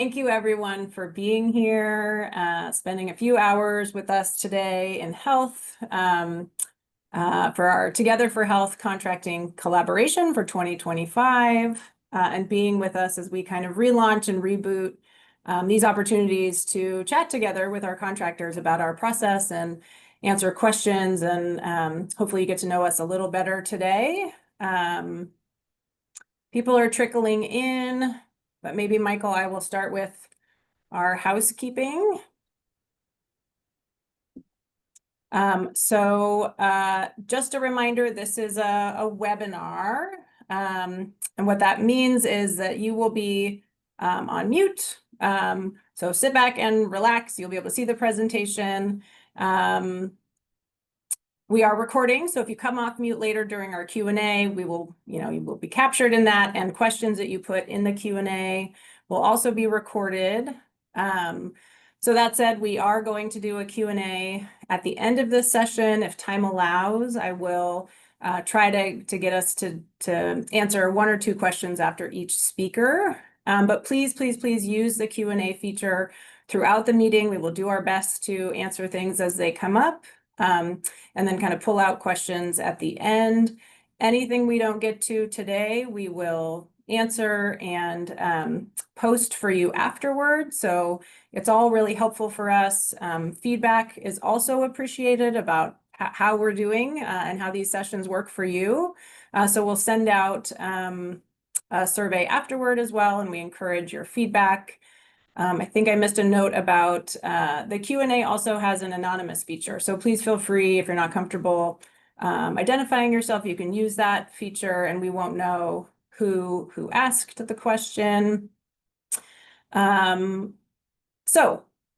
Thank you everyone for being here, spending a few hours with us today in health for our Together for Health contracting collaboration for 2025 and being with us as we kind of relaunch and reboot these opportunities to chat together with our contractors about our process and answer questions, and hopefully you get to know us a little better today. People are trickling in. But maybe, Michael, I will start with our housekeeping. Just a reminder, this is a webinar. And what that means is that you will be on mute. So sit back and relax. You'll be able to see the presentation. We are recording, so if you come off mute later during our Q&A, you will be captured in that, and questions that you put in the Q&A will also be recorded. So that said, we are going to do a Q&A at the end of this session. If time allows, I will try to get us to answer one or two questions after each speaker. But please use the Q&A feature throughout the meeting. We will do our best to answer things as they come up. And then kind of pull out questions at the end. Anything we don't get to today, we will answer and post for you afterward. So it's all really helpful for us. Feedback is also appreciated about how we're doing and how these sessions work for you. So we'll send out a survey afterward as well, and we encourage your feedback. I think I missed a note about the Q&A also has an anonymous feature. So please feel free, if you're not comfortable identifying yourself, you can use that feature and we won't know who asked the question. So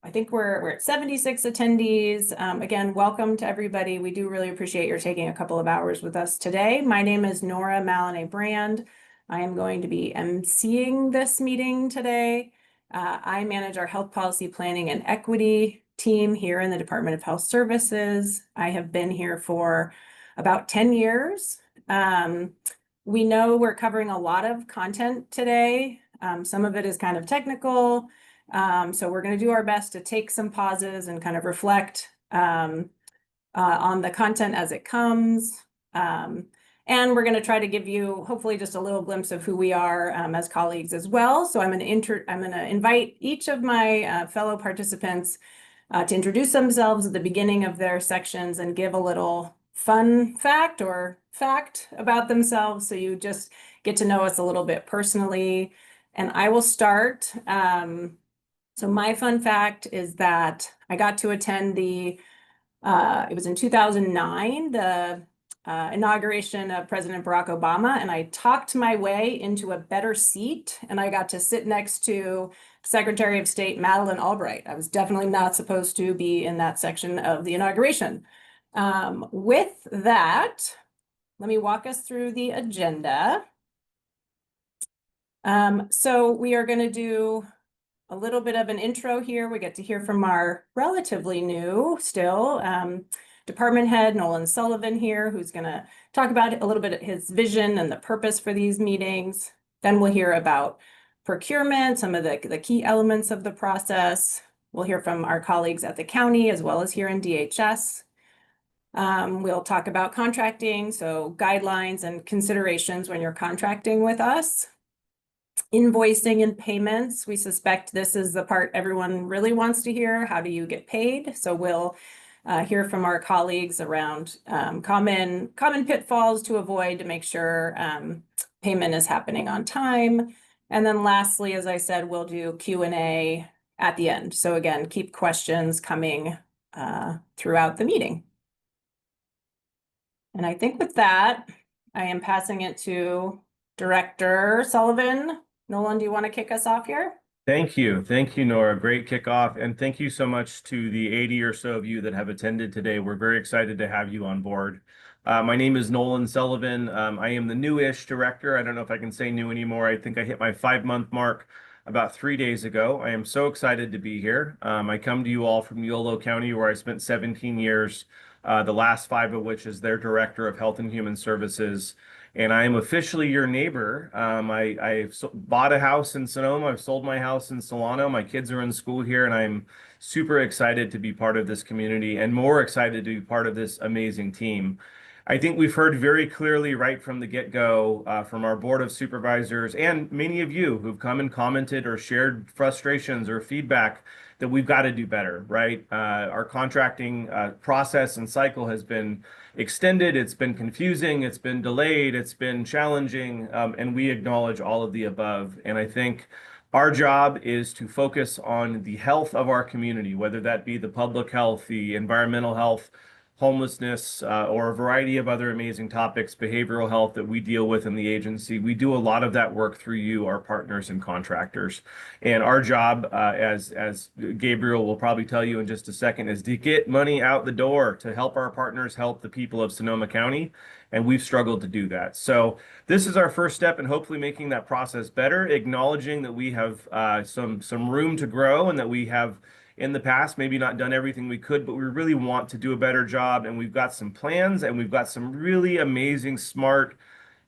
I think we're at 76 attendees. Again, welcome to everybody. We do really appreciate your taking a couple of hours with us today. My name is Nora Maloney Brand. I am going to be emceeing this meeting today. I manage our health policy planning and equity team here in the Department of Health Services. I have been here for about 10 years. We know we're covering a lot of content today. Some of it is kind of technical. So we're going to do our best to take some pauses and kind of reflect on the content as it comes. And we're going to try to give you hopefully just a little glimpse of who we are as colleagues as well. So I'm going to invite each of my fellow participants to introduce themselves at the beginning of their sections and give a little fun fact or fact about themselves, so you just get to know us a little bit personally. And I will start. So my fun fact is that I got to attend it was in 2009, the inauguration of President Barack Obama, and I talked my way into a better seat, and I got to sit next to Secretary of State Madeleine Albright. I was definitely not supposed to be in that section of the inauguration. With that, let me walk us through the agenda. So we are going to do a little bit of an intro here. We get to hear from our relatively new still department head, Nolan Sullivan here, who's going to talk about a little bit of his vision and the purpose for these meetings. Then we'll hear about procurement, some of the key elements of the process. We'll hear from our colleagues at the county as well as here in DHS. We'll talk about contracting, so guidelines and considerations when you're contracting with us. Invoicing and payments. We suspect this is the part everyone really wants to hear. How do you get paid? So we'll hear from our colleagues around common pitfalls to avoid to make sure payment is happening on time. And then lastly, as I said, we'll do Q&A at the end. So again, keep questions coming throughout the meeting. And I think with that, I am passing it to Director Sullivan. Nolan, do you want to kick us off here? Thank you, Nora. Great kickoff, and thank you so much to the 80 or so of you that have attended today. We're very excited to have you on board. My name is Nolan Sullivan. I am the newish director. I don't know if I can say new anymore. I think I hit my 5-month mark about 3 days ago. I am so excited to be here. I come to you all from Yolo County, where I spent 17 years, the last 5 of which as their Director of Health and Human Services. and I am officially your neighbor. I've bought a house in Sonoma. I've sold my house in Solano. My kids are in school here, and I'm super excited to be part of this community and more excited to be part of this amazing team. I think we've heard very clearly right from the get-go from our board of supervisors and many of you who've come and commented or shared frustrations or feedback that we've got to do better, right? Our contracting process and cycle has been extended, it's been confusing, it's been delayed, it's been challenging, and we acknowledge all of the above. And I think our job is to focus on the health of our community, whether that be the public health, the environmental health, homelessness, or a variety of other amazing topics, behavioral health that we deal with in the agency. We do a lot of that work through you, our partners and contractors. And our job, as Gabriel will probably tell you in just a second, is to get money out the door to help our partners help the people of Sonoma County. And we've struggled to do that. So this is our first step in hopefully making that process better, acknowledging that we have some room to grow and that we have in the past maybe not done everything we could, but we really want to do a better job. And we've got some plans and we've got some really amazing, smart,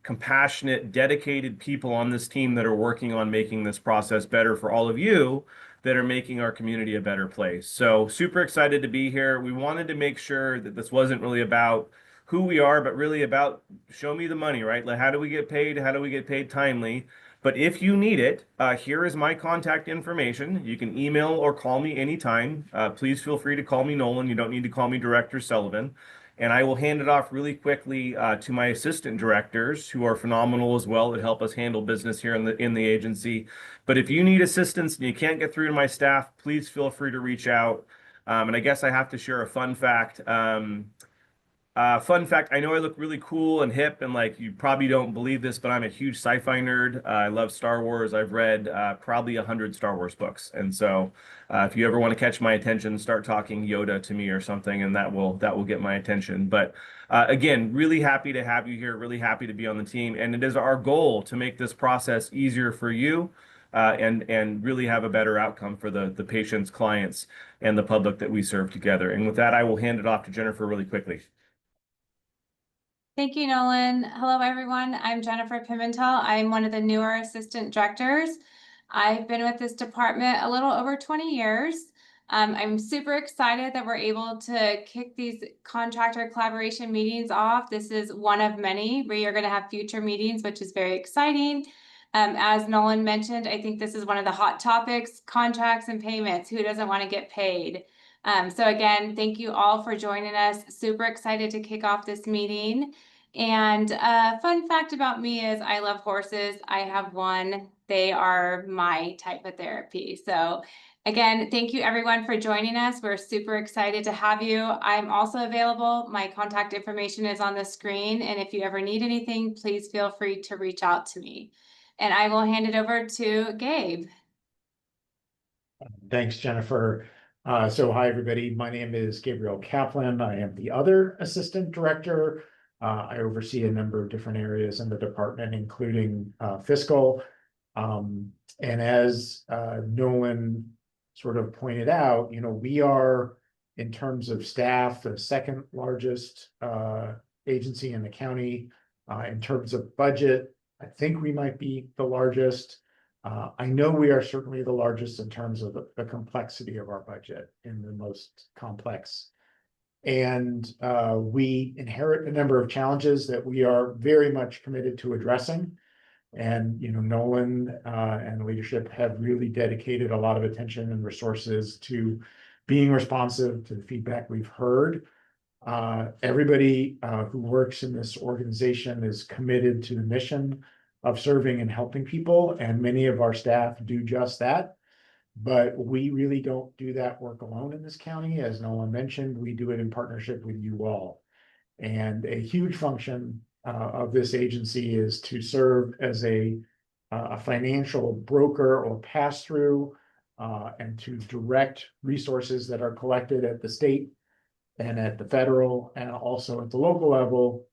compassionate, dedicated people on this team that are working on making this process better for all of you that are making our community a better place. So super excited to be here. We wanted to make sure that this wasn't really about who we are, but really about show me the money, right? Like, how do we get paid? How do we get paid timely? But if you need it, here is my contact information. You can email or call me anytime. Please feel free to call me Nolan. You don't need to call me Director Sullivan. And I will hand it off really quickly to my assistant directors, who are phenomenal as well, that help us handle business here in the agency. But if you need assistance and you can't get through to my staff, please feel free to reach out. And I guess I have to share a fun fact. Fun fact, I know I look really cool and hip, and like you probably don't believe this, but I'm a huge sci-fi nerd. I love Star Wars. I've read probably 100 Star Wars books, and so if you ever want to catch my attention, start talking Yoda to me or something, and that will get my attention. But again, really happy to have you here. Really happy to be on the team, and it is our goal to make this process easier for you. And really have a better outcome for the patients, clients, and the public that we serve together. And with that, I will hand it off to Jennifer really quickly. Thank you, Nolan. Hello, everyone. I'm Jennifer Pimentel. I'm one of the newer assistant directors. I've been with this department a little over 20 years. I'm super excited that we're able to kick these contractor collaboration meetings off. This is one of many. We are going to have future meetings, which is very exciting. As Nolan mentioned, I think this is one of the hot topics, contracts and payments. Who doesn't want to get paid? So again, thank you all for joining us. Super excited to kick off this meeting. And fun fact about me is I love horses. I have one. They are my type of therapy. So again, thank you everyone for joining us. We're super excited to have you. I'm also available. My contact information is on the screen. And if you ever need anything, please feel free to reach out to me. And I will hand it over to Gabe. Thanks, Jennifer. So hi, everybody. My name is Gabriel Kaplan. I am the other assistant director. I oversee a number of different areas in the department, including fiscal. And as Nolan sort of pointed out, we are, in terms of staff, the second largest agency in the county. In terms of budget, I think we might be the largest. I know we are certainly the largest in terms of the complexity of our budget, in the most complex. And we inherit a number of challenges that we are very much committed to addressing. And, Nolan and leadership have really dedicated a lot of attention and resources to being responsive to the feedback we've heard. Everybody who works in this organization is committed to the mission of serving and helping people, and many of our staff do just that. But we really don't do that work alone in this county. As Nolan mentioned, we do it in partnership with you all. And a huge function of this agency is to serve as a financial broker or pass-through, and to direct resources that are collected at the state and at the federal and also at the local level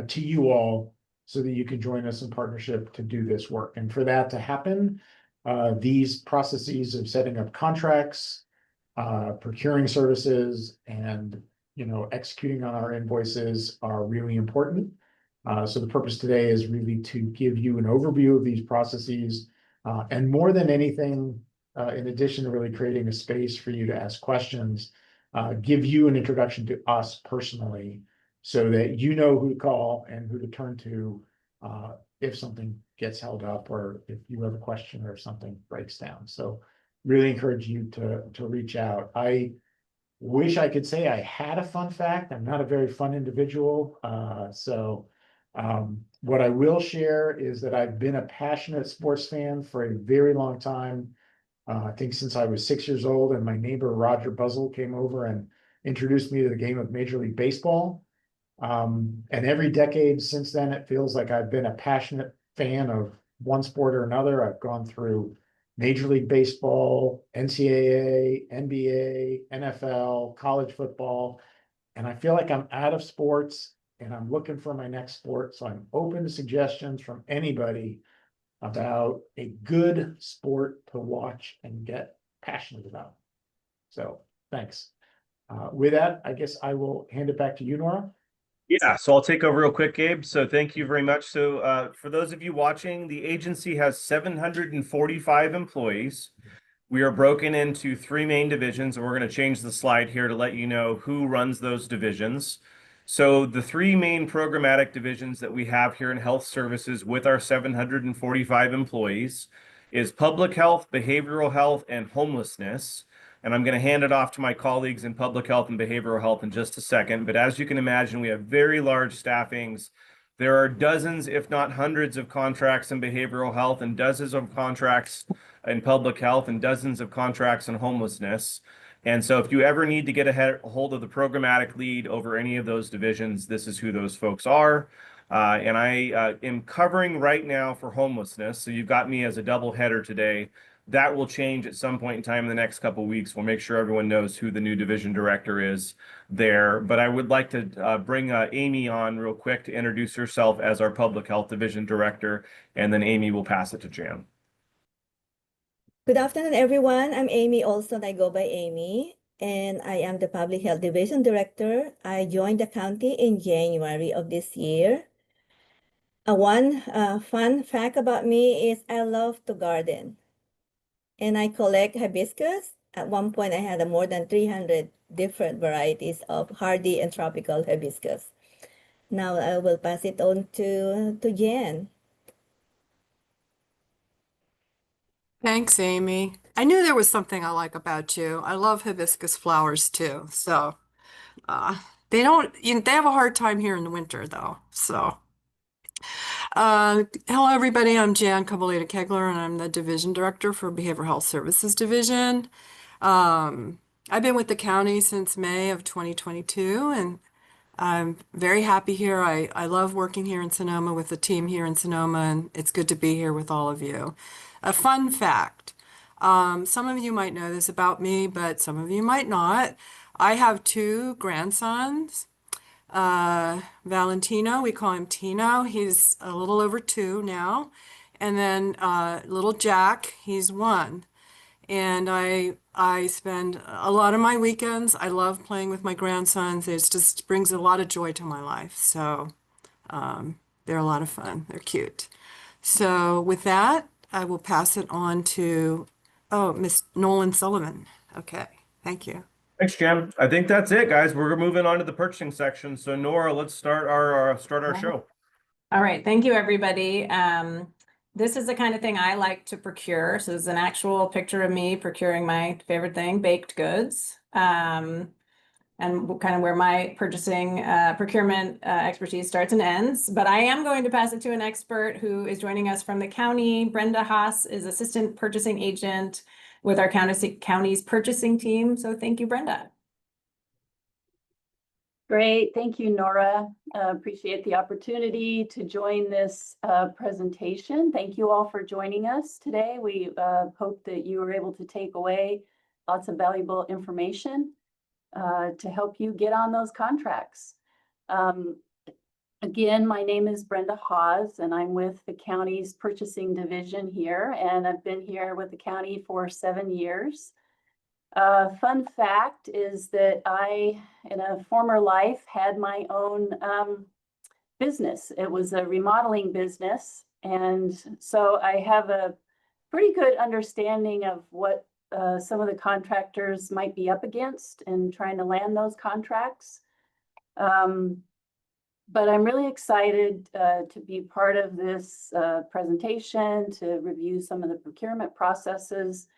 to you all, so that you can join us in partnership to do this work. And for that to happen, these processes of setting up contracts, procuring services, and executing on our invoices are really important. So the purpose today is really to give you an overview of these processes. And more than anything, in addition to really creating a space for you to ask questions, give you an introduction to us personally so that you know who to call and who to turn to if something gets held up or if you have a question or if something breaks down. So really encourage you to reach out. I wish I could say I had a fun fact. I'm not a very fun individual. What I will share is that I've been a passionate sports fan for a very long time. I think since I was 6 years old, and my neighbor Roger Buzzle came over and introduced me to the game of Major League Baseball. And every decade since then, it feels like I've been a passionate fan of one sport or another. I've gone through Major League Baseball, NCAA, NBA, NFL, college football, and I feel like I'm out of sports and I'm looking for my next sport. So I'm open to suggestions from anybody about a good sport to watch and get passionate about. So thanks. With that, I guess I will hand it back to you, Nora. Yeah, so I'll take over real quick, Gabe. So thank you very much. So for those of you watching, the agency has 745 employees. We are broken into 3 main divisions, and we're going to change the slide here to let you know who runs those divisions. So the 3 main programmatic divisions that we have here in health services with our 745 employees is public health, behavioral health, and homelessness. And I'm going to hand it off to my colleagues in public health and behavioral health in just a second. But as you can imagine, we have very large staffings. There are dozens, if not hundreds, of contracts in behavioral health and dozens of contracts in public health and dozens of contracts in homelessness. And so if you ever need to get a hold of the programmatic lead over any of those divisions, this is who those folks are. And I am covering right now for homelessness. So you've got me as a double header today. That will change at some point in time in the next couple of weeks. We'll make sure everyone knows who the new division director is there. But I would like to bring Amy on real quick to introduce herself as our public health division director, and then Amy will pass it to Jan. Good afternoon, everyone. I'm Amy Olson. I go by Amy, and I am the Public Health Division Director. I joined the county in January of this year. One fun fact about me is I love to garden, and I collect hibiscus. At one point, I had more than 300 different varieties of hardy and tropical hibiscus. Now I will pass it on to Jen. Thanks, Amy. I knew there was something I like about you. I love hibiscus flowers too. So they have a hard time here in the winter though. So hello everybody. I'm Jan Kabalita Kegler and I'm the Division Director for Behavioral Health Services Division. I've been with the county since May of 2022 and I'm very happy here. I love working here in Sonoma with the team here in Sonoma, and it's good to be here with all of you. A fun fact. Some of you might know this about me, but some of you might not. I have 2 grandsons. Valentino, we call him Tino. He's a little over 2 now. And then little Jack, he's 1. And I spend a lot of my weekends. I love playing with my grandsons. It just brings a lot of joy to my life. So they're a lot of fun. They're cute. So with that, I will pass it on to, Miss Nolan Sullivan. Okay, thank you. Thanks, Jan. I think that's it, guys. We're moving on to the purchasing section. So Nora, let's start our show. All right, thank you, everybody. This is the kind of thing I like to procure. So this is an actual picture of me procuring my favorite thing, baked goods. And kind of where my purchasing procurement expertise starts and ends. But I am going to pass it to an expert who is joining us from the county. Brenda Haas is Assistant Purchasing Agent with our county's purchasing team. So thank you, Brenda. Great, thank you, Nora. Appreciate the opportunity to join this presentation. Thank you all for joining us today. We hope that you were able to take away lots of valuable information to help you get on those contracts. Again, my name is Brenda Haas, and I'm with the county's purchasing division here, and I've been here with the county for 7 years. Fun fact is that I, in a former life, had my own business. It was a remodeling business. And so I have a pretty good understanding of what some of the contractors might be up against in trying to land those contracts. But I'm really excited to be part of this presentation, to review some of the procurement processes.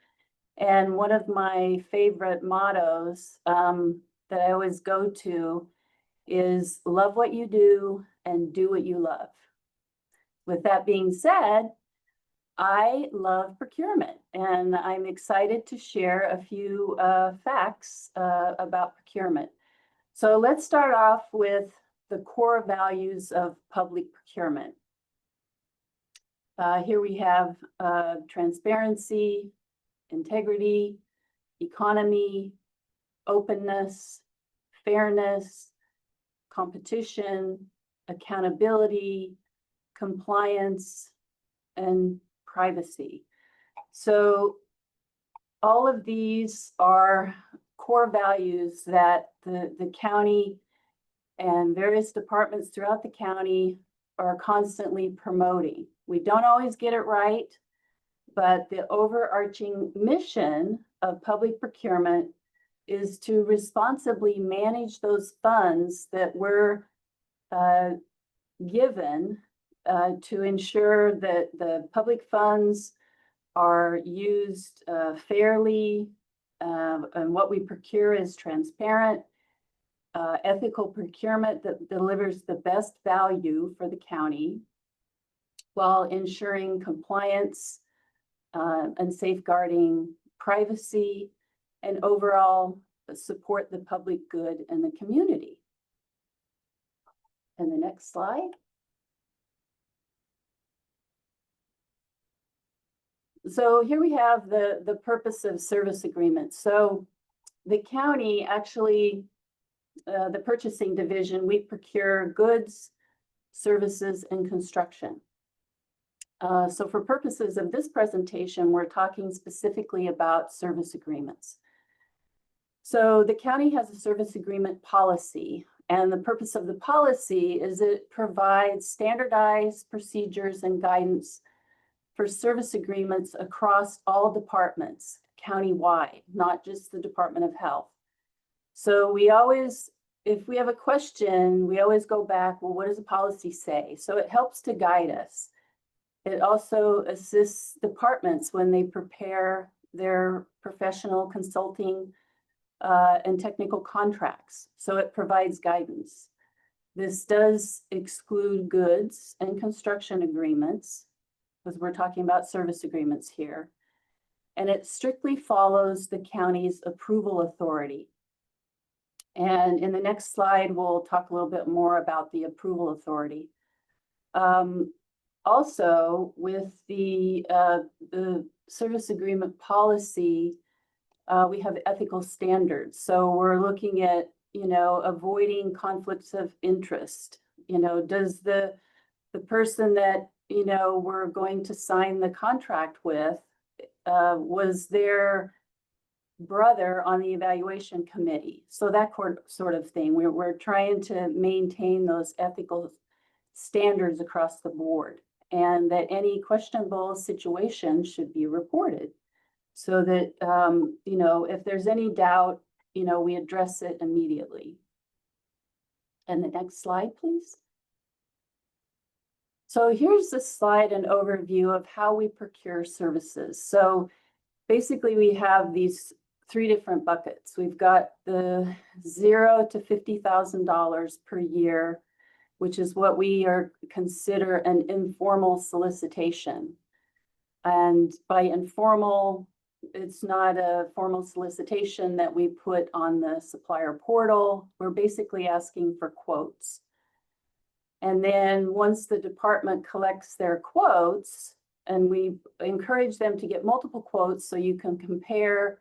And one of my favorite mottos that I always go to is love what you do and do what you love. With that being said, I love procurement, and I'm excited to share a few facts about procurement. So let's start off with the core values of public procurement. Here we have transparency, integrity, economy, openness, fairness, competition, accountability, compliance, and privacy. So all of these are core values that the county and various departments throughout the county are constantly promoting. We don't always get it right, but the overarching mission of public procurement is to responsibly manage those funds that we're given to ensure that the public funds are used fairly, and what we procure is transparent, ethical procurement that delivers the best value for the county while ensuring compliance and safeguarding privacy and overall support the public good and the community. And the next slide. So here we have the purpose of service agreements. So the county actually, the purchasing division, we procure goods, services, and construction. So for purposes of this presentation, we're talking specifically about service agreements. So the county has a service agreement policy, and the purpose of the policy is it provides standardized procedures and guidance for service agreements across all departments countywide, not just the Department of Health. So we always, if we have a question, we always go back, well, what does the policy say? So it helps to guide us. It also assists departments when they prepare their professional consulting and technical contracts. So it provides guidance. This does exclude goods and construction agreements, because we're talking about service agreements here. And it strictly follows the county's approval authority. And in the next slide, we'll talk a little bit more about the approval authority. Also, with the service agreement policy, we have ethical standards. So we're looking at, avoiding conflicts of interest. Does the person that, we're going to sign the contract with, was their brother on the evaluation committee? So that sort of thing. We're trying to maintain those ethical standards across the board, and that any questionable situation should be reported so that, if there's any doubt, we address it immediately. And the next slide, please. So here's the slide, an overview of how we procure services. So basically we have these three different buckets. We've got the $0 to $50,000 per year, which is what we consider an informal solicitation. And by informal, it's not a formal solicitation that we put on the supplier portal. We're basically asking for quotes. And then once the department collects their quotes, and we encourage them to get multiple quotes so you can compare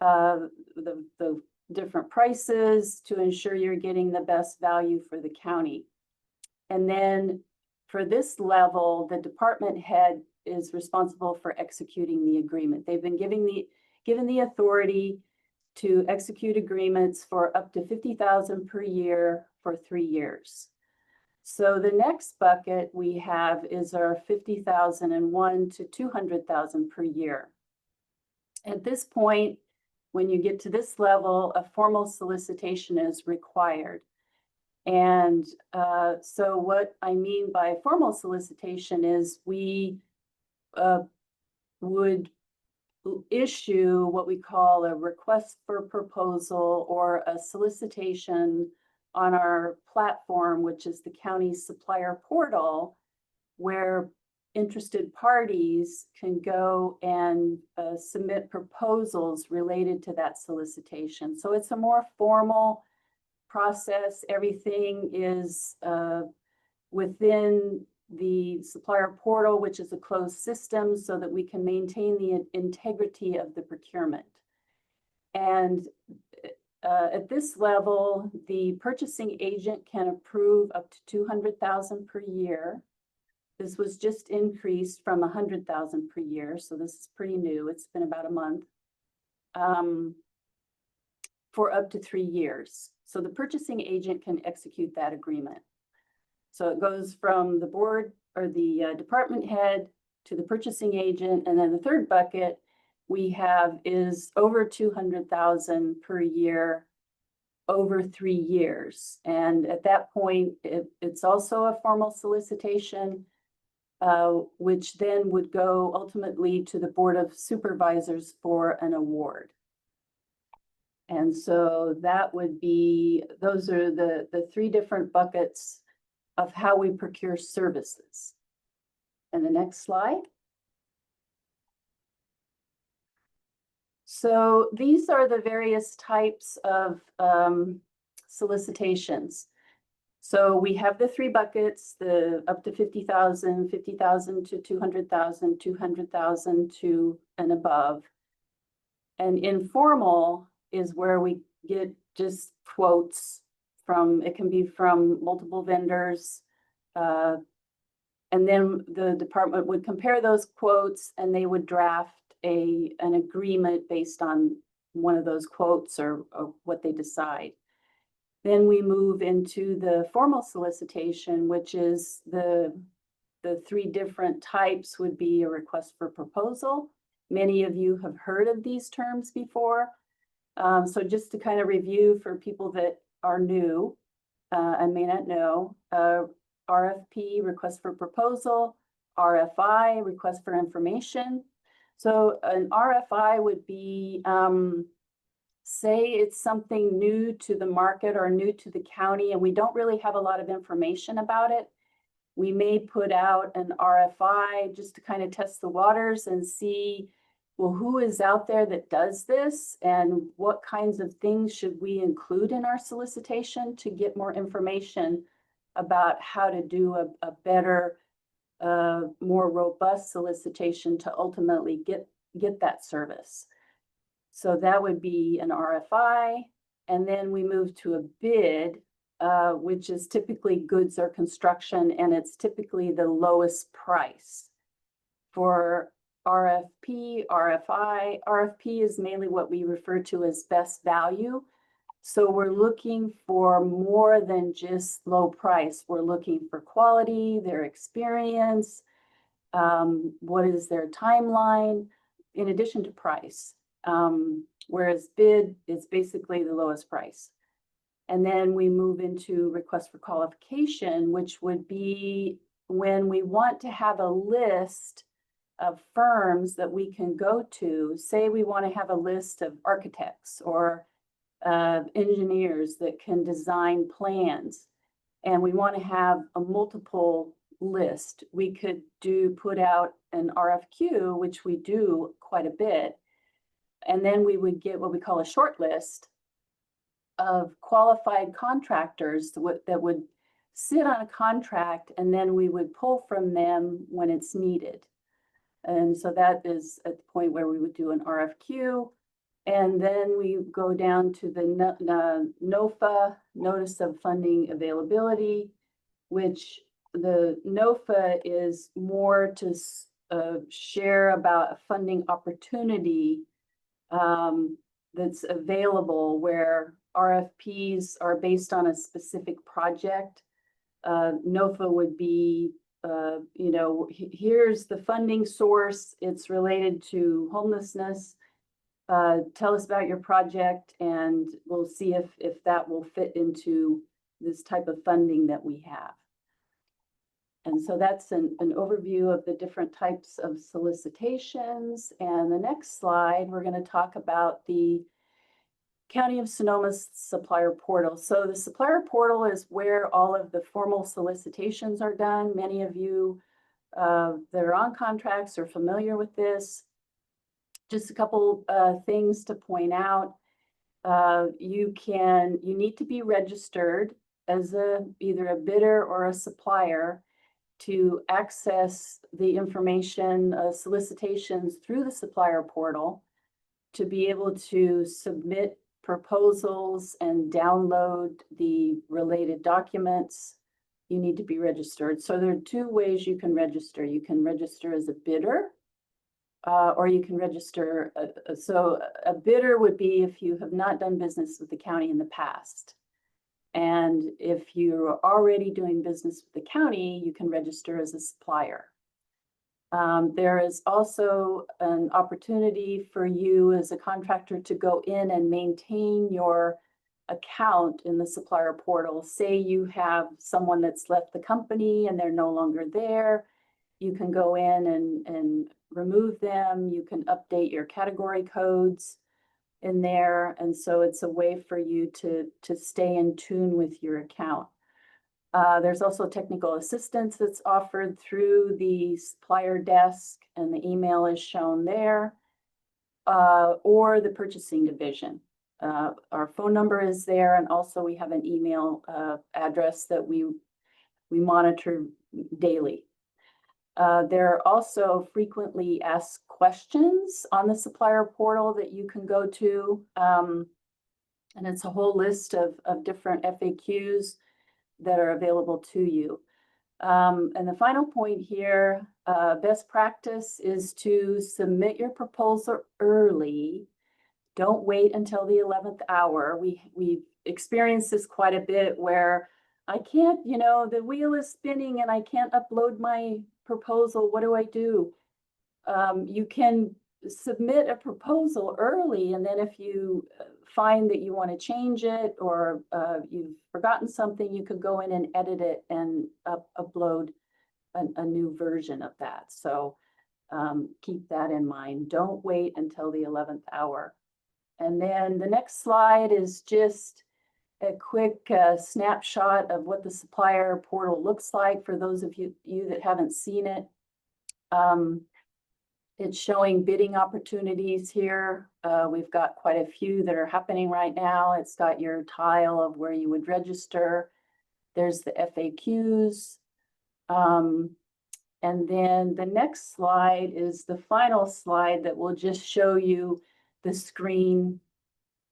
the different prices to ensure you're getting the best value for the county. And then for this level, the department head is responsible for executing the agreement. They've been given the authority to execute agreements for up to $50,000 per year for 3 years. So the next bucket we have is our 50,001 to 200,000 per year. At this point, when you get to this level, a formal solicitation is required. And so what I mean by formal solicitation is we would issue what we call a request for proposal or a solicitation on our platform, which is the county supplier portal, where interested parties can go and submit proposals related to that solicitation. So it's a more formal process. Everything is within the supplier portal, which is a closed system, so that we can maintain the integrity of the procurement. And at this level, the purchasing agent can approve up to 200,000 per year. This was just increased from 100,000 per year, so this is pretty new. It's been about a month. For up to 3 years. So the purchasing agent can execute that agreement. So it goes from the board or the department head to the purchasing agent. And then the third bucket we have is over 200,000 per year over 3 years. And at that point, it's also a formal solicitation, which then would go ultimately to the Board of Supervisors for an award. And so that would be, those are the 3 different buckets of how we procure services. And the next slide. So these are the various types of solicitations. So we have the 3 buckets, the up to 50,000, 50,000 to 200,000, 200,000 to and above. And informal is where we get just quotes from, it can be from multiple vendors. And then the department would compare those quotes and they would draft an agreement based on one of those quotes or what they decide. Then we move into the formal solicitation, which is the 3 different types would be a request for proposal. Many of you have heard of these terms before. So just to kind of review for people that are new and may not know, RFP, request for proposal, RFI, request for information. So an RFI would be, say it's something new to the market or new to the county and we don't really have a lot of information about it. We may put out an RFI just to kind of test the waters and see, well, who is out there that does this and what kinds of things should we include in our solicitation to get more information about how to do a better, more robust solicitation to ultimately get that service. So that would be an RFI. And then we move to a bid, which is typically goods or construction, and it's typically the lowest price. For RFP, RFI, RFP is mainly what we refer to as best value. So we're looking for more than just low price. We're looking for quality, their experience, what is their timeline, in addition to price. Whereas bid is basically the lowest price. And then we move into request for qualification, which would be when we want to have a list of firms that we can go to. Say we want to have a list of architects or engineers that can design plans, and we want to have a multiple list. We could put out an RFQ, which we do quite a bit, and then we would get what we call a short list of qualified contractors that would sit on a contract, and then we would pull from them when it's needed. And so that is at the point where we would do an RFQ. And then we go down to the NOFA, Notice of Funding Availability, which the NOFA is more to share about a funding opportunity that's available, where RFPs are based on a specific project NOFA would be, you know, here's the funding source. It's related to homelessness. Tell us about your project and we'll see if that will fit into this type of funding that we have. And so that's an overview of the different types of solicitations. And the next slide, we're going to talk about the County of Sonoma's supplier portal. So the supplier portal is where all of the formal solicitations are done. Many of you that are on contracts are familiar with this. Just a couple things to point out. You need to be registered as either a bidder or a supplier to access the information solicitations through the supplier portal, to be able to submit proposals and download the related documents. You need to be registered. So there are two ways you can register. You can register as a bidder, or you can register. So a bidder would be if you have not done business with the county in the past. And if you're already doing business with the county, you can register as a supplier. There is also an opportunity for you as a contractor to go in and maintain your account in the supplier portal. Say you have someone that's left the company and they're no longer there. You can go in and remove them. You can update your category codes in there. And so it's a way for you to stay in tune with your account. There's also technical assistance that's offered through the supplier desk, and the email is shown there, or the purchasing division. Our phone number is there, and also we have an email address that we monitor daily. There are also frequently asked questions on the supplier portal that you can go to, and it's a whole list of different FAQs that are available to you. And the final point here, best practice is to submit your proposal early. Don't wait until the 11th hour. We've experienced this quite a bit where I can't, you know, the wheel is spinning and I can't upload my proposal. What do I do? You can submit a proposal early, and then if you find that you want to change it or you've forgotten something, you could go in and edit it and upload a new version of that. So keep that in mind. Don't wait until the 11th hour. And then the next slide is just a quick snapshot of what the supplier portal looks like for those of you that haven't seen it. It's showing bidding opportunities here. We've got quite a few that are happening right now. It's got your tile of where you would register. There's the FAQs. And then the next slide is the final slide that will just show you the screen.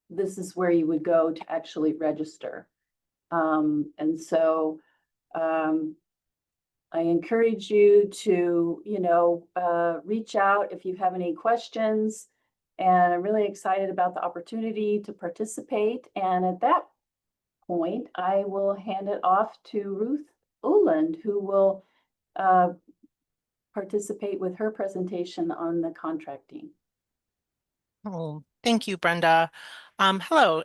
This is where you would go to actually register. And so I encourage you to, you know, reach out if you have any questions. And I'm really excited about the opportunity to participate. And at that point, I will hand it off to Ruth Uland, who will participate with her presentation on the contracting. Oh, thank you, Brenda. Hello,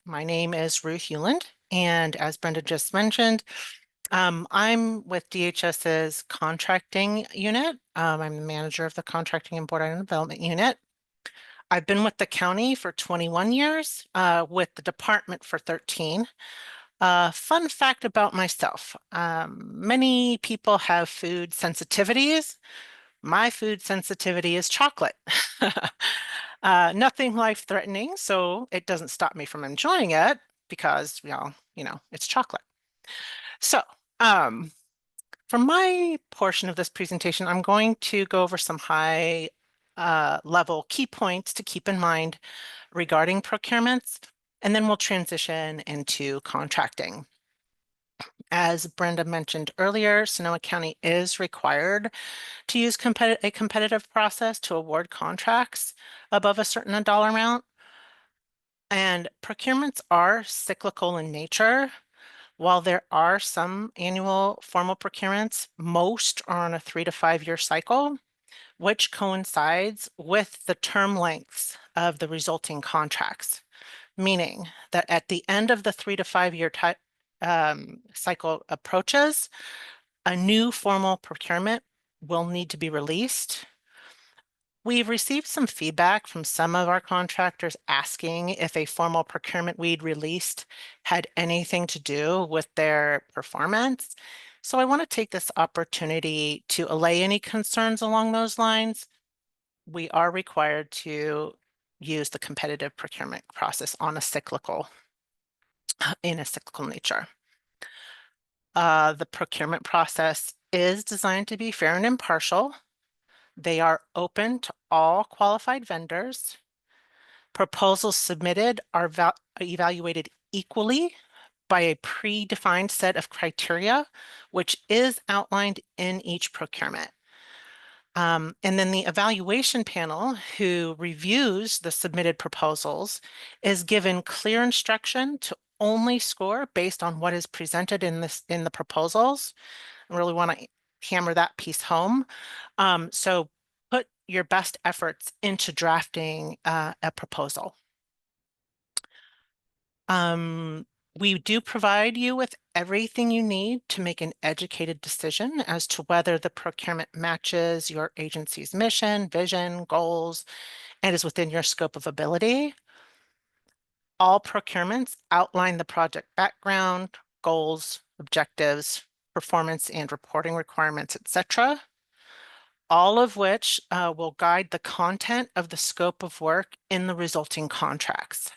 my name is Ruth Uland, and as Brenda just mentioned, I'm with DHS's contracting unit. I'm the manager of the contracting and board item development unit. I've been with the county for 21 years, with the department for 13. Fun fact about myself, many people have food sensitivities. My food sensitivity is chocolate. Nothing life-threatening, so it doesn't stop me from enjoying it because, well, you know, it's chocolate. So, for my portion of this presentation, I'm going to go over some high level key points to keep in mind regarding procurements, and then we'll transition into contracting. As Brenda mentioned earlier, Sonoma County is required to use a competitive process to award contracts above a certain dollar amount. And procurements are cyclical in nature. While there are some annual formal procurements, most are on a 3 to 5 year cycle, which coincides with the term lengths of the resulting contracts, meaning that at the end of the 3 to 5 year cycle approaches, a new formal procurement will need to be released. We've received some feedback from some of our contractors asking if a formal procurement we'd released had anything to do with their performance. So I want to take this opportunity to allay any concerns along those lines. We are required to use the competitive procurement process in a cyclical nature. The procurement process is designed to be fair and impartial. They are open to all qualified vendors. Proposals submitted are evaluated equally by a predefined set of criteria, which is outlined in each procurement. And then the evaluation panel who reviews the submitted proposals is given clear instruction to only score based on what is presented in the proposals. I really want to hammer that piece home. So put your best efforts into drafting a proposal. We do provide you with everything you need to make an educated decision as to whether the procurement matches your agency's mission, vision, goals, and is within your scope of ability. All procurements outline the project background, goals, objectives, performance and reporting requirements, etc., all of which will guide the content of the scope of work in the resulting contracts.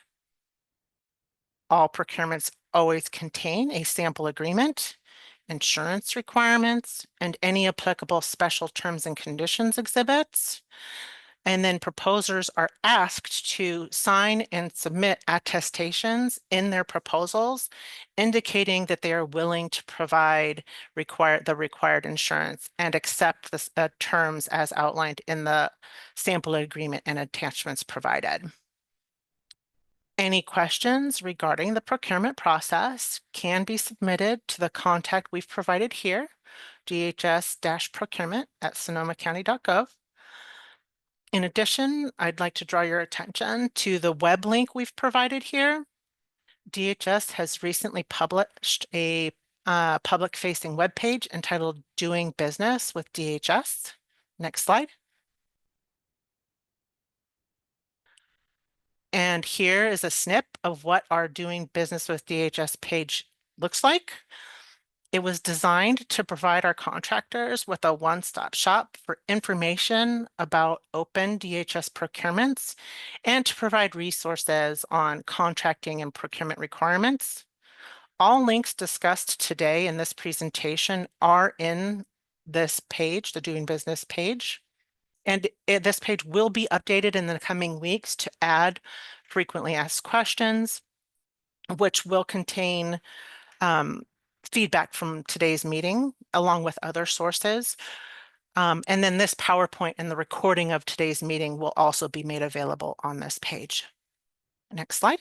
All procurements always contain a sample agreement, insurance requirements, and any applicable special terms and conditions exhibits. And then proposers are asked to sign and submit attestations in their proposals, indicating that they are willing to provide the required insurance and accept the terms as outlined in the sample agreement and attachments provided. Any questions regarding the procurement process can be submitted to the contact we've provided here, dhs-procurement@sonomacounty.gov. In addition, I'd like to draw your attention to the web link we've provided here. DHS has recently published a public-facing webpage entitled Doing Business with DHS. Next slide. And here is a snip of what our Doing Business with DHS page looks like. It was designed to provide our contractors with a one-stop shop for information about open DHS procurements and to provide resources on contracting and procurement requirements. All links discussed today in this presentation are in this page, the Doing Business page. And this page will be updated in the coming weeks to add frequently asked questions, which will contain feedback from today's meeting, along with other sources. And then this PowerPoint and the recording of today's meeting will also be made available on this page. Next slide.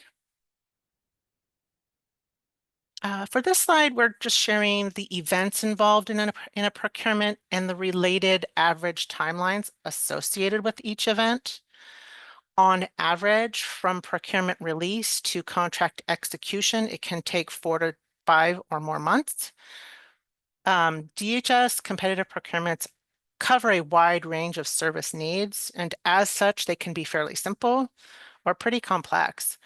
For this slide, we're just sharing the events involved in a procurement and the related average timelines associated with each event. On average, from procurement release to contract execution, it can take 4 to 5 or more months. DHS competitive procurements cover a wide range of service needs, and as such, they can be fairly simple or pretty complex.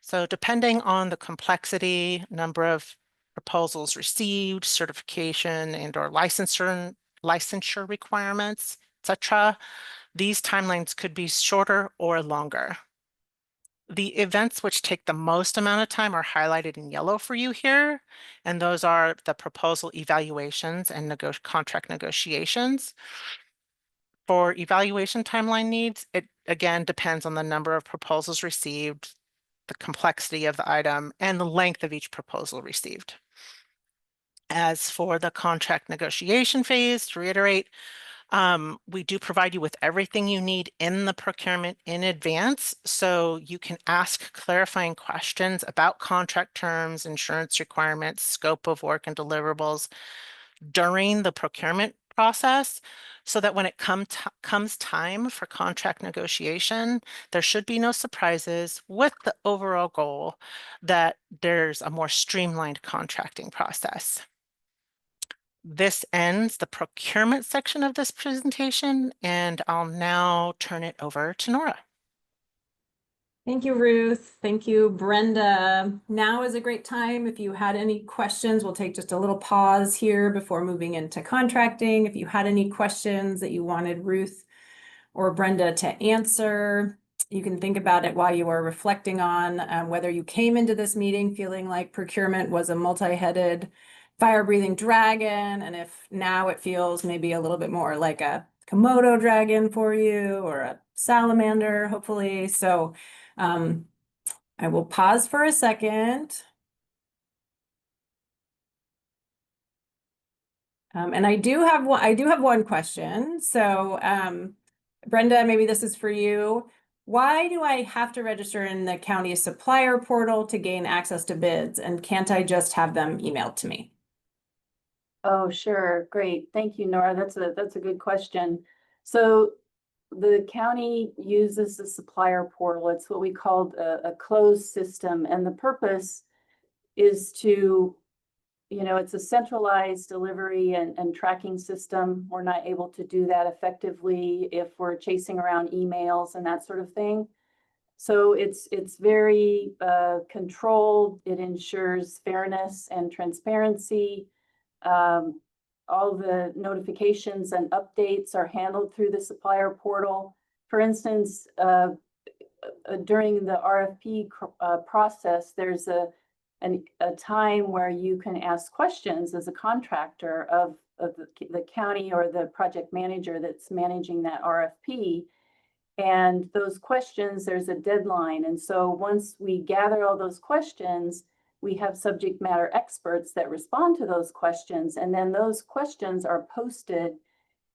So depending on the complexity, number of proposals received, certification and or licensure requirements, etc., these timelines could be shorter or longer. The events which take the most amount of time are highlighted in yellow for you here, and those are the proposal evaluations and contract negotiations. For evaluation timeline needs, it again depends on the number of proposals received, the complexity of the item, and the length of each proposal received. As for the contract negotiation phase, to reiterate, We do provide you with everything you need in the procurement in advance, so you can ask clarifying questions about contract terms, insurance requirements, scope of work, and deliverables during the procurement process, so that when it comes time for contract negotiation, there should be no surprises, with the overall goal that there's a more streamlined contracting process. This ends the procurement section of this presentation, and I'll now turn it over to Nora. Thank you, Ruth. Thank you, Brenda. Now is a great time. If you had any questions, we'll take just a little pause here before moving into contracting. If you had any questions that you wanted Ruth or Brenda to answer, you can think about it while you are reflecting on whether you came into this meeting feeling like procurement was a multi-headed fire-breathing dragon, and if now it feels maybe a little bit more like a Komodo dragon for you, or a salamander, hopefully. So I will pause for a second. And I do have one question. So Brenda, maybe this is for you. Why do I have to register in the county supplier portal to gain access to bids? And can't I just have them emailed to me? Oh, sure. Great. Thank you, Nora. That's a good question. So the county uses the supplier portal. It's what we call a closed system. And the purpose is to, it's a centralized delivery and tracking system. We're not able to do that effectively if we're chasing around emails and that sort of thing. So it's very controlled. It ensures fairness and transparency. All the notifications and updates are handled through the supplier portal. For instance, during the RFP process, there's a time where you can ask questions as a contractor of the county or the project manager that's managing that RFP. And those questions, there's a deadline. And so once we gather all those questions, we have subject matter experts that respond to those questions. And then those questions are posted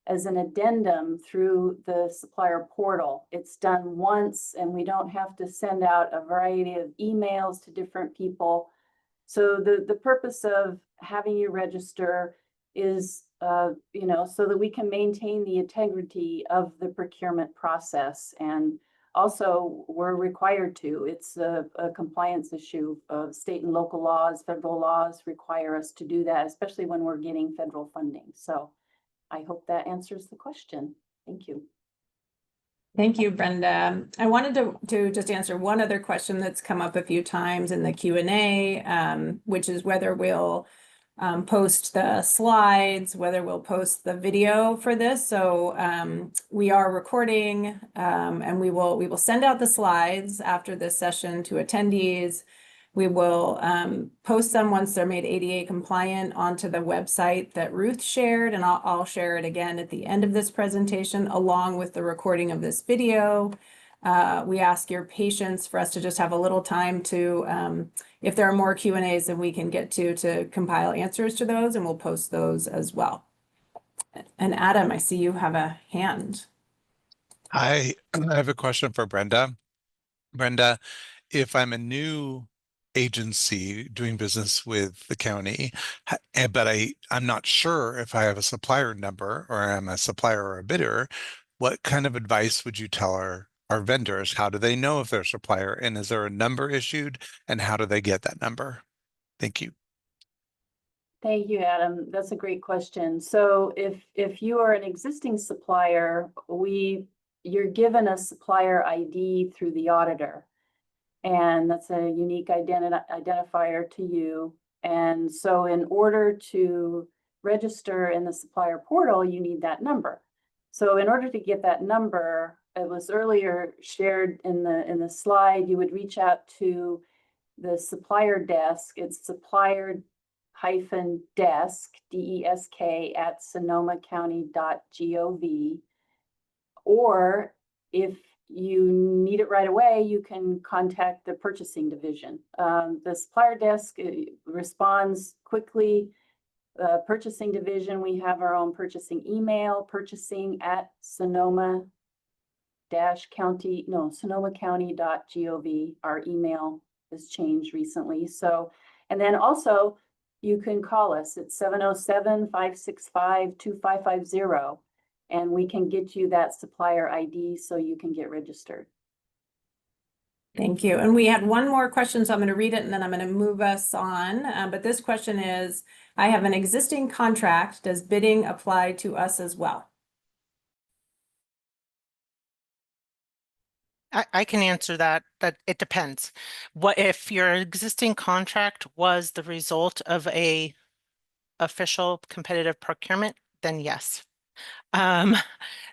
as an addendum through the supplier portal. It's done once, and we don't have to send out a variety of emails to different people. So the purpose of having you register is, so that we can maintain the integrity of the procurement process. And also, we're required to. It's a compliance issue. State and local laws, federal laws require us to do that, especially when we're getting federal funding. So I hope that answers the question. Thank you. Thank you, Brenda. I wanted to just answer one other question that's come up a few times in the Q&A, which is whether we'll post the slides, whether we'll post the video for this. So we are recording, and we will send out the slides after this session to attendees. We will post them once they're made ADA compliant onto the website that Ruth shared, and I'll share it again at the end of this presentation, along with the recording of this video. We ask your patience for us to just have a little time to, if there are more Q&As that we can get to compile answers to those, and we'll post those as well. And Adam, I see you have a hand. Hi, I have a question for Brenda. Brenda, if I'm a new agency doing business with the county, but I'm not sure if I have a supplier number or I'm a supplier or a bidder, what kind of advice would you tell our vendors? How do they know if they're a supplier, and is there a number issued, and how do they get that number? Thank you. Thank you, Adam. That's a great question. So if you are an existing supplier, you're given a supplier ID through the auditor, and that's a unique identifier to you. And so in order to register in the supplier portal, you need that number. So in order to get that number, it was earlier shared in the slide, you would reach out to the supplier desk. It's supplier-desk, DESK, at sonomacounty.gov. Or if you need it right away, you can contact the purchasing division. The supplier desk responds quickly. purchasing division, we have our own purchasing email, sonomacounty.gov. Our email has changed recently. So, and then also you can call us at 707-565-2550, and we can get you that supplier ID so you can get registered. Thank you. And we had one more question, so I'm going to read it and then I'm going to move us on. But this question is, I have an existing contract. Does bidding apply to us as well? I can answer that it depends. What if your existing contract was the result of a official competitive procurement, then yes.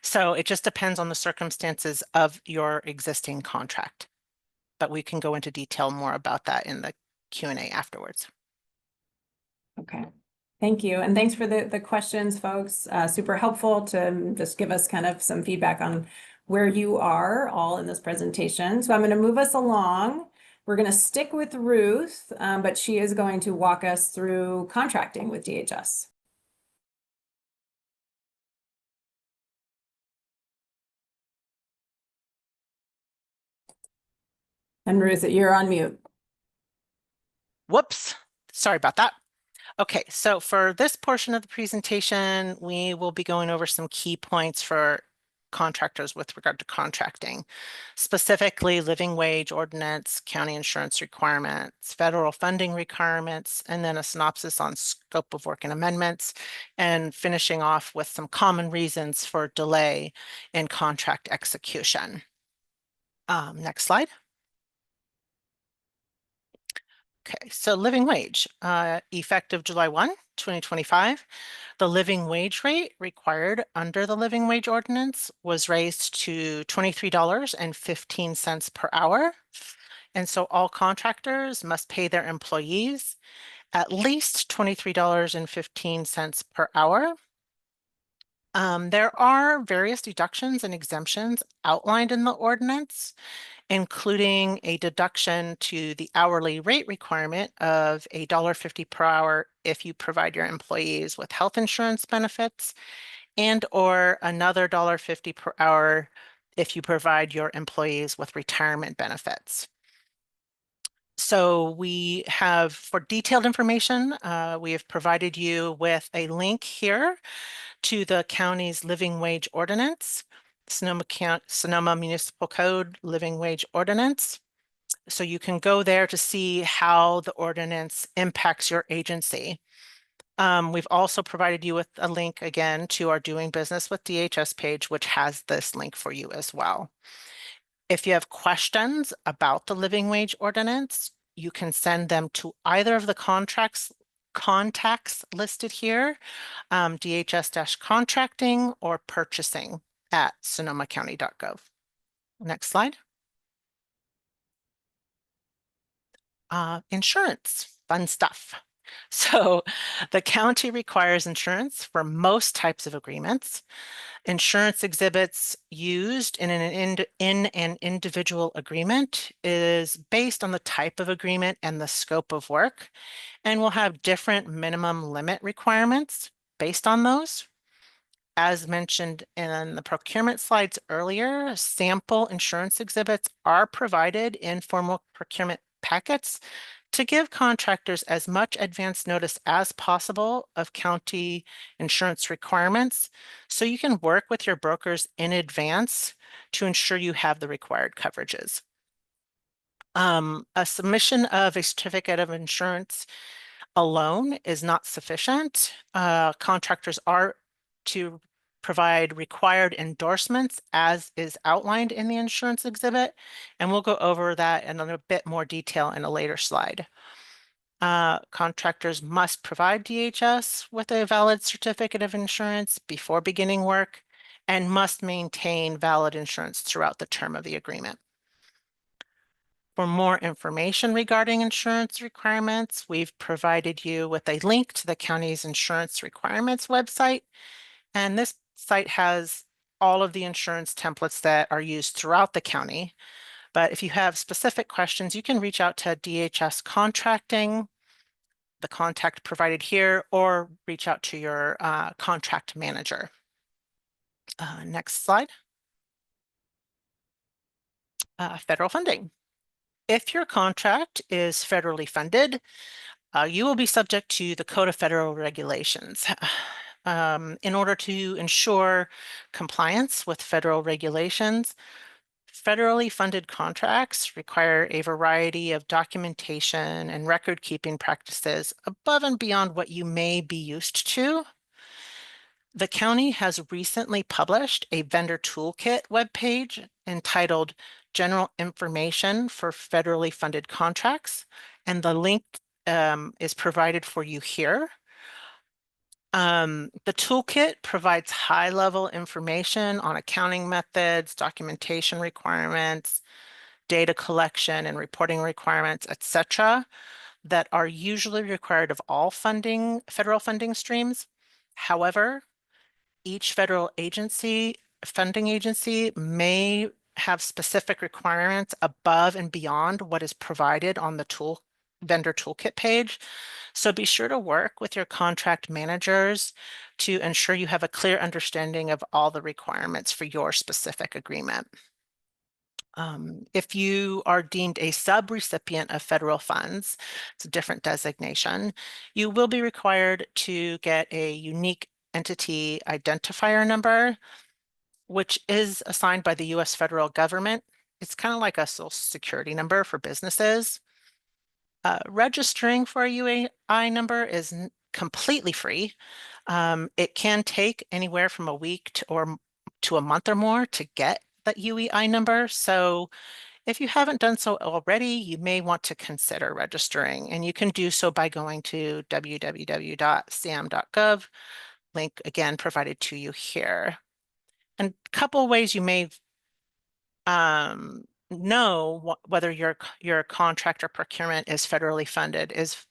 So it just depends on the circumstances of your existing contract. But we can go into detail more about that in the Q&A afterwards. Okay. Thank you. And thanks for the questions, folks. Super helpful to just give us kind of some feedback on where you are all in this presentation. So I'm going to move us along. We're going to stick with Ruth, but she is going to walk us through contracting with DHS. And Ruth, you're on mute. Whoops, sorry about that. Okay, so for this portion of the presentation, we will be going over some key points for contractors with regard to contracting, specifically living wage ordinance, county insurance requirements, federal funding requirements, and then a synopsis on scope of work and amendments, and finishing off with some common reasons for delay in contract execution. Next slide. Okay, so living wage, effective July 1, 2025, the living wage rate required under the living wage ordinance was raised to $23.15 per hour. And so all contractors must pay their employees at least $23.15 per hour. There are various deductions and exemptions outlined in the ordinance, including a deduction to the hourly rate requirement of $1.50 per hour if you provide your employees with health insurance benefits, and or another $1.50 per hour if you provide your employees with retirement benefits. So we have, for detailed information, we have provided you with a link here to the county's living wage ordinance, Sonoma Municipal Code Living Wage Ordinance. So you can go there to see how the ordinance impacts your agency. We've also provided you with a link again to our Doing Business with DHS page, which has this link for you as well. If you have questions about the living wage ordinance, you can send them to either of the contacts listed here, DHS-contracting or purchasing at sonomacounty.gov. Next slide. Insurance, fun stuff. So the county requires insurance for most types of agreements. Insurance exhibits used in an individual agreement is based on the type of agreement and the scope of work, and will have different minimum limit requirements based on those. As mentioned in the procurement slides earlier, sample insurance exhibits are provided in formal procurement packets to give contractors as much advance notice as possible of county insurance requirements, so you can work with your brokers in advance to ensure you have the required coverages. A submission of a certificate of insurance alone is not sufficient. Contractors are to provide required endorsements as is outlined in the insurance exhibit, and we'll go over that in a bit more detail in a later slide. Contractors must provide DHS with a valid certificate of insurance before beginning work and must maintain valid insurance throughout the term of the agreement. For more information regarding insurance requirements, we've provided you with a link to the county's insurance requirements website, and this site has all of the insurance templates that are used throughout the county. But if you have specific questions, you can reach out to DHS Contracting the contact provided here or reach out to your contract manager. Next slide. Federal funding. If your contract is federally funded, you will be subject to the Code of Federal Regulations. In order to ensure compliance with federal regulations, federally funded contracts require a variety of documentation and record-keeping practices above and beyond what you may be used to. The county has recently published a vendor toolkit webpage entitled General Information for Federally Funded Contracts, and the link is provided for you here. The toolkit provides high-level information on accounting methods, documentation requirements, data collection and reporting requirements, etc., that are usually required of all federal funding streams. However, each federal funding agency may have specific requirements above and beyond what is provided on the vendor toolkit page. So be sure to work with your contract managers to ensure you have a clear understanding of all the requirements for your specific agreement. If you are deemed a subrecipient of federal funds, it's a different designation, you will be required to get a unique entity identifier number, which is assigned by the US federal government. It's kind of like a social security number for businesses. Registering for a UEI number is completely free. It can take anywhere from a week to a month or more to get that UEI number. So if you haven't done so already, you may want to consider registering, and you can do so by going to www.sam.gov, link again provided to you here. And a couple of ways you may know whether your contract or procurement is federally funded is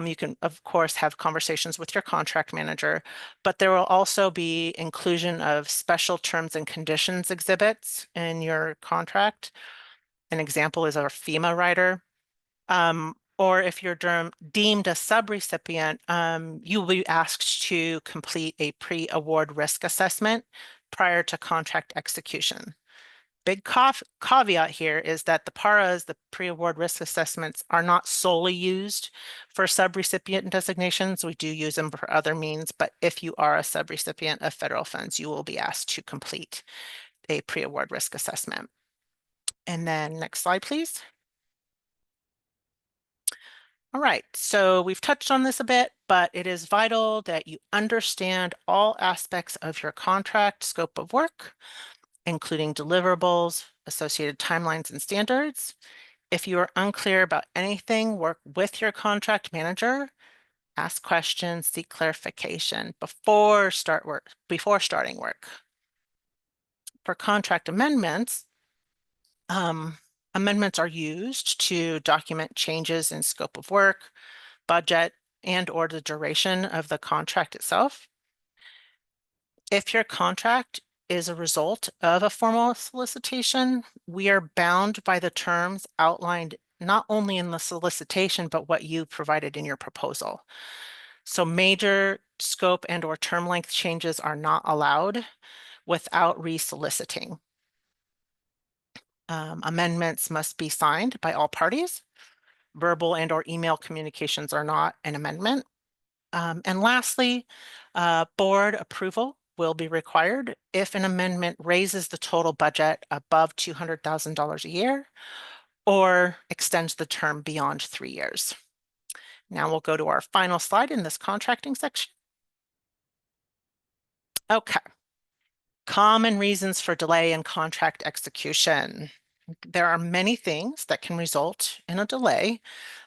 you can, of course, have conversations with your contract manager, but there will also be inclusion of special terms and conditions exhibits in your contract. An example is our FEMA rider. Or if you're deemed a subrecipient, you will be asked to complete a pre-award risk assessment prior to contract execution. Big caveat here is that the PARAs, the pre-award risk assessments, are not solely used for subrecipient designations. We do use them for other means, but if you are a subrecipient of federal funds, you will be asked to complete a pre-award risk assessment. And then next slide, please. All right, so we've touched on this a bit, but it is vital that you understand all aspects of your contract scope of work, including deliverables, associated timelines and standards. If you are unclear about anything, work with your contract manager, ask questions, seek clarification before starting work. For contract amendments, amendments are used to document changes in scope of work, budget, and/or the duration of the contract itself. If your contract is a result of a formal solicitation, we are bound by the terms outlined not only in the solicitation, but what you provided in your proposal. So major scope and/or term length changes are not allowed without resoliciting. Amendments must be signed by all parties. Verbal and/or email communications are not an amendment. And lastly, board approval will be required if an amendment raises the total budget above $200,000 a year or extends the term beyond 3 years. Now we'll go to our final slide in this contracting section. Okay. Common reasons for delay in contract execution. There are many things that can result in a delay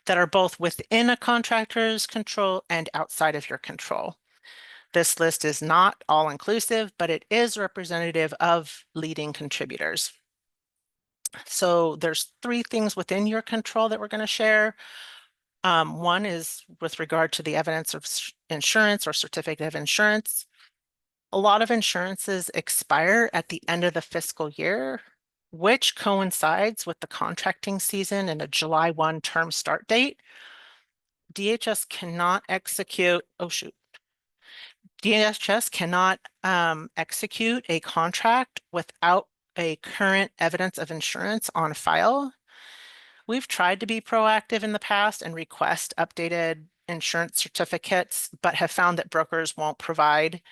that are both within a contractor's control and outside of your control. This list is not all-inclusive, but it is representative of leading contributors. So there's 3 things within your control that we're going to share. One is with regard to the evidence of insurance or certificate of insurance. A lot of insurances expire at the end of the fiscal year, which coincides with the contracting season and a July 1 term start date. DHS cannot execute, oh shoot. DHS cannot execute a contract without a current evidence of insurance on file. We've tried to be proactive in the past and request updated insurance certificates, but have found that brokers won't provide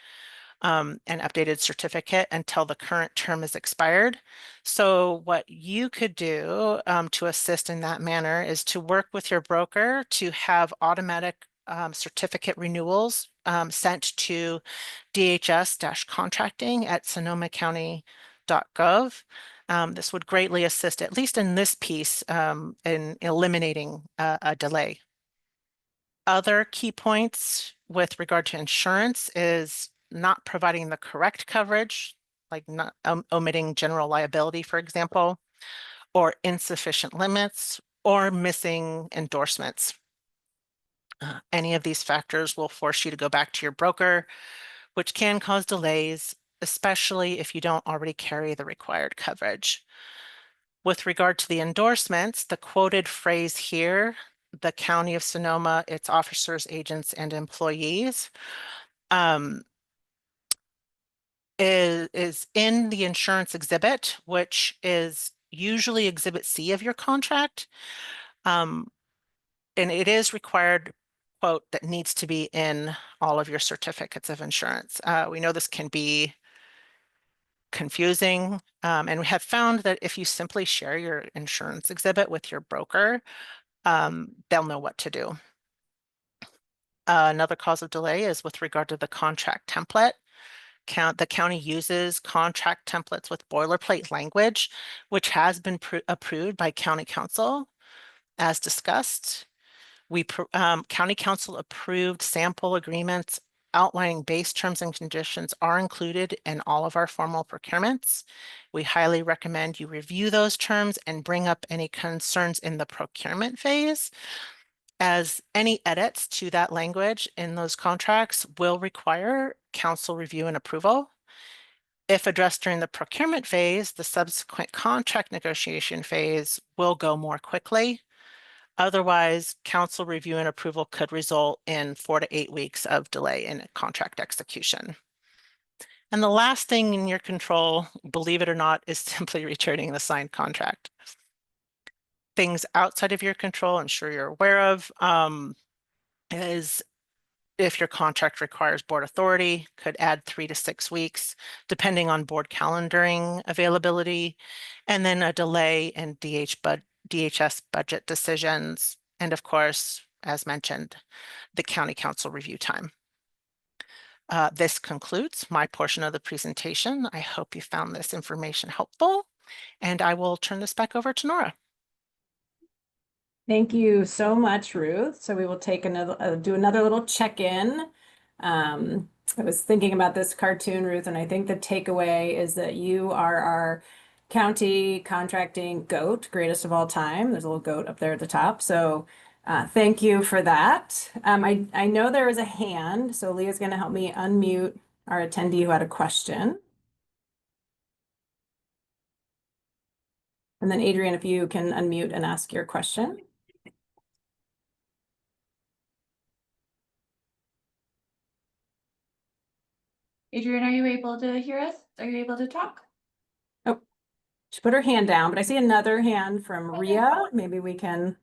an updated certificate until the current term is expired. So what you could do to assist in that manner is to work with your broker to have automatic certificate renewals sent to DHS-contracting@sonomacounty.gov. This would greatly assist, at least in this piece, in eliminating a delay. Other key points with regard to insurance is not providing the correct coverage, like not omitting general liability, for example, or insufficient limits, or missing endorsements. Any of these factors will force you to go back to your broker, which can cause delays, especially if you don't already carry the required coverage. With regard to the endorsements, the quoted phrase here, the County of Sonoma, its officers, agents, and employees, is in the insurance exhibit, which is usually Exhibit C of your contract. And it is required, quote, that needs to be in all of your certificates of insurance. We know this can be confusing, and we have found that if you simply share your insurance exhibit with your broker, they'll know what to do. Another cause of delay is with regard to the contract template. The county uses contract templates with boilerplate language, which has been approved by county council. As discussed, county council approved sample agreements outlining base terms and conditions are included in all of our formal procurements. We highly recommend you review those terms and bring up any concerns in the procurement phase, as any edits to that language in those contracts will require council review and approval. If addressed during the procurement phase, the subsequent contract negotiation phase will go more quickly. Otherwise, council review and approval could result in 4 to 8 weeks of delay in contract execution. And the last thing in your control, believe it or not, is simply returning the signed contract. Things outside of your control, I'm sure you're aware of, is if your contract requires board authority, could add 3 to 6 weeks, depending on board calendaring availability, and then a delay in DHS budget decisions, and of course, as mentioned, the county council review time. This concludes my portion of the presentation. I hope you found this information helpful, and I will turn this back over to Nora. Thank you so much, Ruth. So we will take another, do another little check-in. I was thinking about this cartoon, Ruth, and I think the takeaway is that you are our county contracting GOAT, greatest of all time. There's a little goat up there at the top. So thank you for that. I know there is a hand, so Leah's going to help me unmute our attendee who had a question. And then Adrian, if you can unmute and ask your question. Adrian, are you able to hear us? Are you able to talk? Oh, she put her hand down, but I see another hand from Okay. Ria. Maybe we can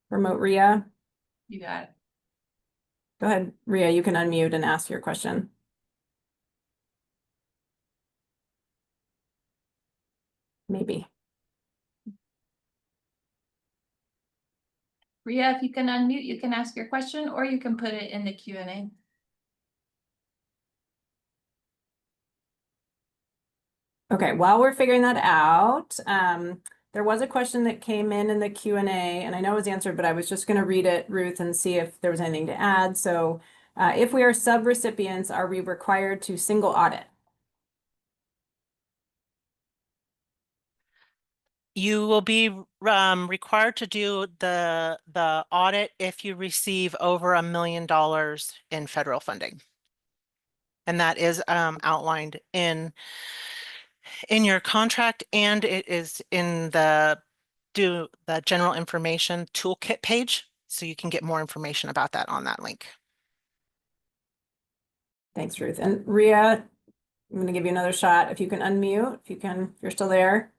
remote Ria. You got it. Go ahead, Ria, you can unmute and ask your question. Maybe. Ria, if you can unmute, you can ask your question or you can put it in the Q&A. Okay, while we're figuring that out, there was a question that came in the Q&A, and I know it was answered, but I was just going to read it, Ruth, and see if there was anything to add. So if we are subrecipients, are we required to single audit? You will be required to do the audit if you receive over $1 million in federal funding. And that is outlined in your contract, and it is in the general information toolkit page. So you can get more information about that on that link. Thanks, Ruth. And Ria, I'm going to give you another shot. If you can unmute, if you're still there.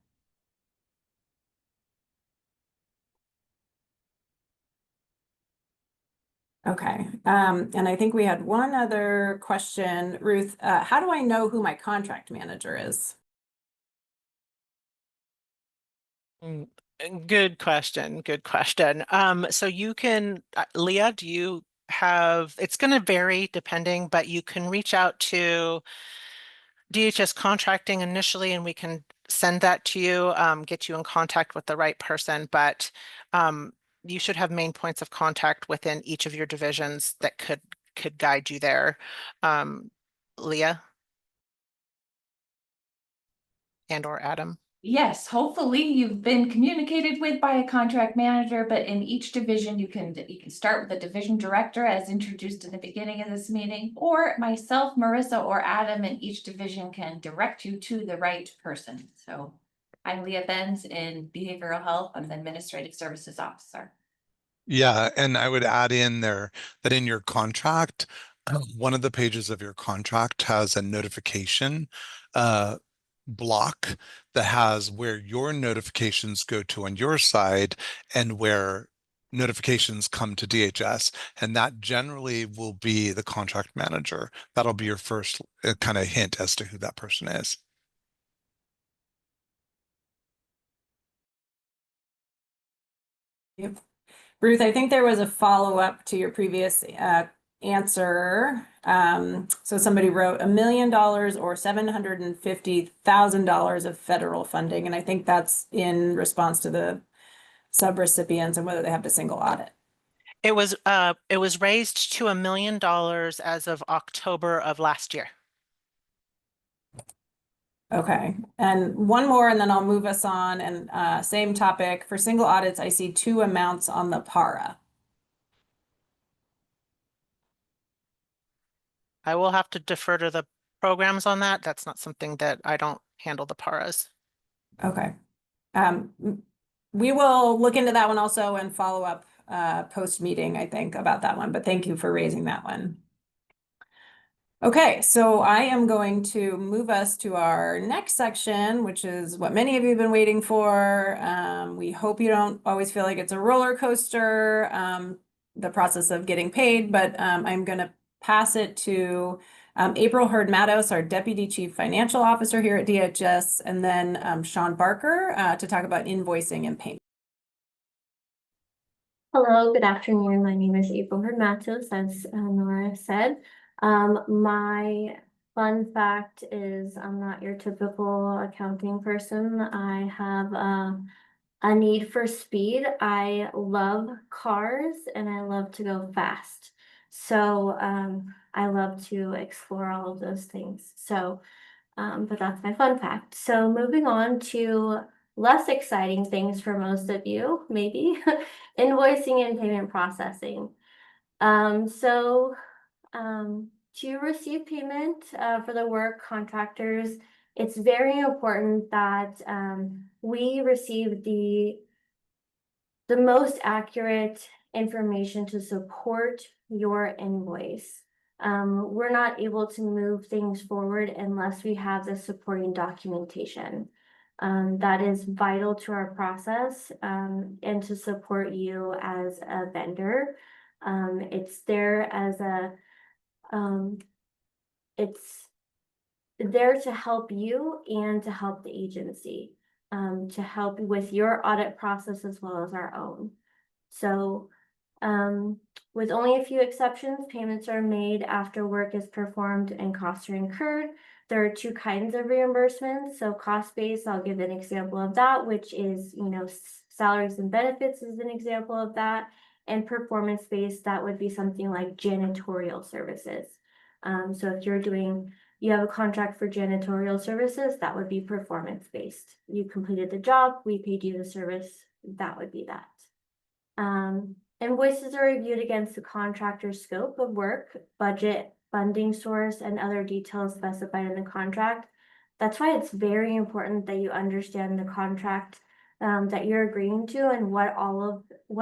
Okay. And I think we had one other question. Ruth, how do I know who my contract manager is? Good question. Good question. So you can, Leah, do you have, it's going to vary depending, but you can reach out to DHS contracting initially, and we can send that to you, get you in contact with the right person, but you should have main points of contact within each of your divisions that could guide you there. Leah and or Adam. Yes, hopefully you've been communicated with by a contract manager, but in each division, you can start with a division director as introduced in the beginning of this meeting, or myself, Marissa, or Adam in each division can direct you to the right person. So I'm Leah Benz in Behavioral Health. I'm the Administrative Services Officer. Yeah, and I would add in there that in your contract, one of the pages of your contract has a notification block that has where your notifications go to on your side and where notifications come to DHS, and that generally will be the contract manager. That'll be your first kind of hint as to who that person is. Yep. Ruth, I think there was a follow-up to your previous answer. So somebody wrote $1 million or $750,000 of federal funding, and I think that's in response to the subrecipients and whether they have to single audit. It was raised to $1 million as of October of last year. Okay, and one more, and then I'll move us on. And same topic for single audits, I see 2 amounts on the PARA. I will have to defer to the programs on that. That's not something that I don't handle the PARAs. Okay. We will look into that one also and follow up post-meeting, I think, about that one, but thank you for raising that one. Okay, so I am going to move us to our next section, which is what many of you have been waiting for. We hope you don't always feel like it's a roller coaster, the process of getting paid, but I'm going to pass it to April Hurd-Matos, our Deputy Chief Financial Officer here at DHS, and then Sean Barker to talk about invoicing and payment. Hello, good afternoon. My name is April Hurd-Matos, as Nora said. My fun fact is I'm not your typical accounting person. I have a need for speed. I love cars and I love to go fast. So I love to explore all of those things. So, but that's my fun fact. So moving on to less exciting things for most of you, maybe invoicing and payment processing. To receive payment for the work contractors, it's very important that we receive the most accurate information to support your invoice. We're not able to move things forward unless we have the supporting documentation. That is vital to our process and to support you as a vendor. It's there as a it's there to help you and to help the agency, to help with your audit process as well as our own. So with only a few exceptions, payments are made after work is performed and costs are incurred. There are 2 kinds of reimbursements. So cost-based, I'll give an example of that, which is, salaries and benefits is an example of that. And performance-based, that would be something like janitorial services. So if you have a contract for janitorial services, that would be performance-based. You completed the job, we paid you the service, that would be that. Invoices are reviewed against the contractor's scope of work, budget, funding source, and other details specified in the contract. That's why it's very important that you understand the contract that you're agreeing to, and what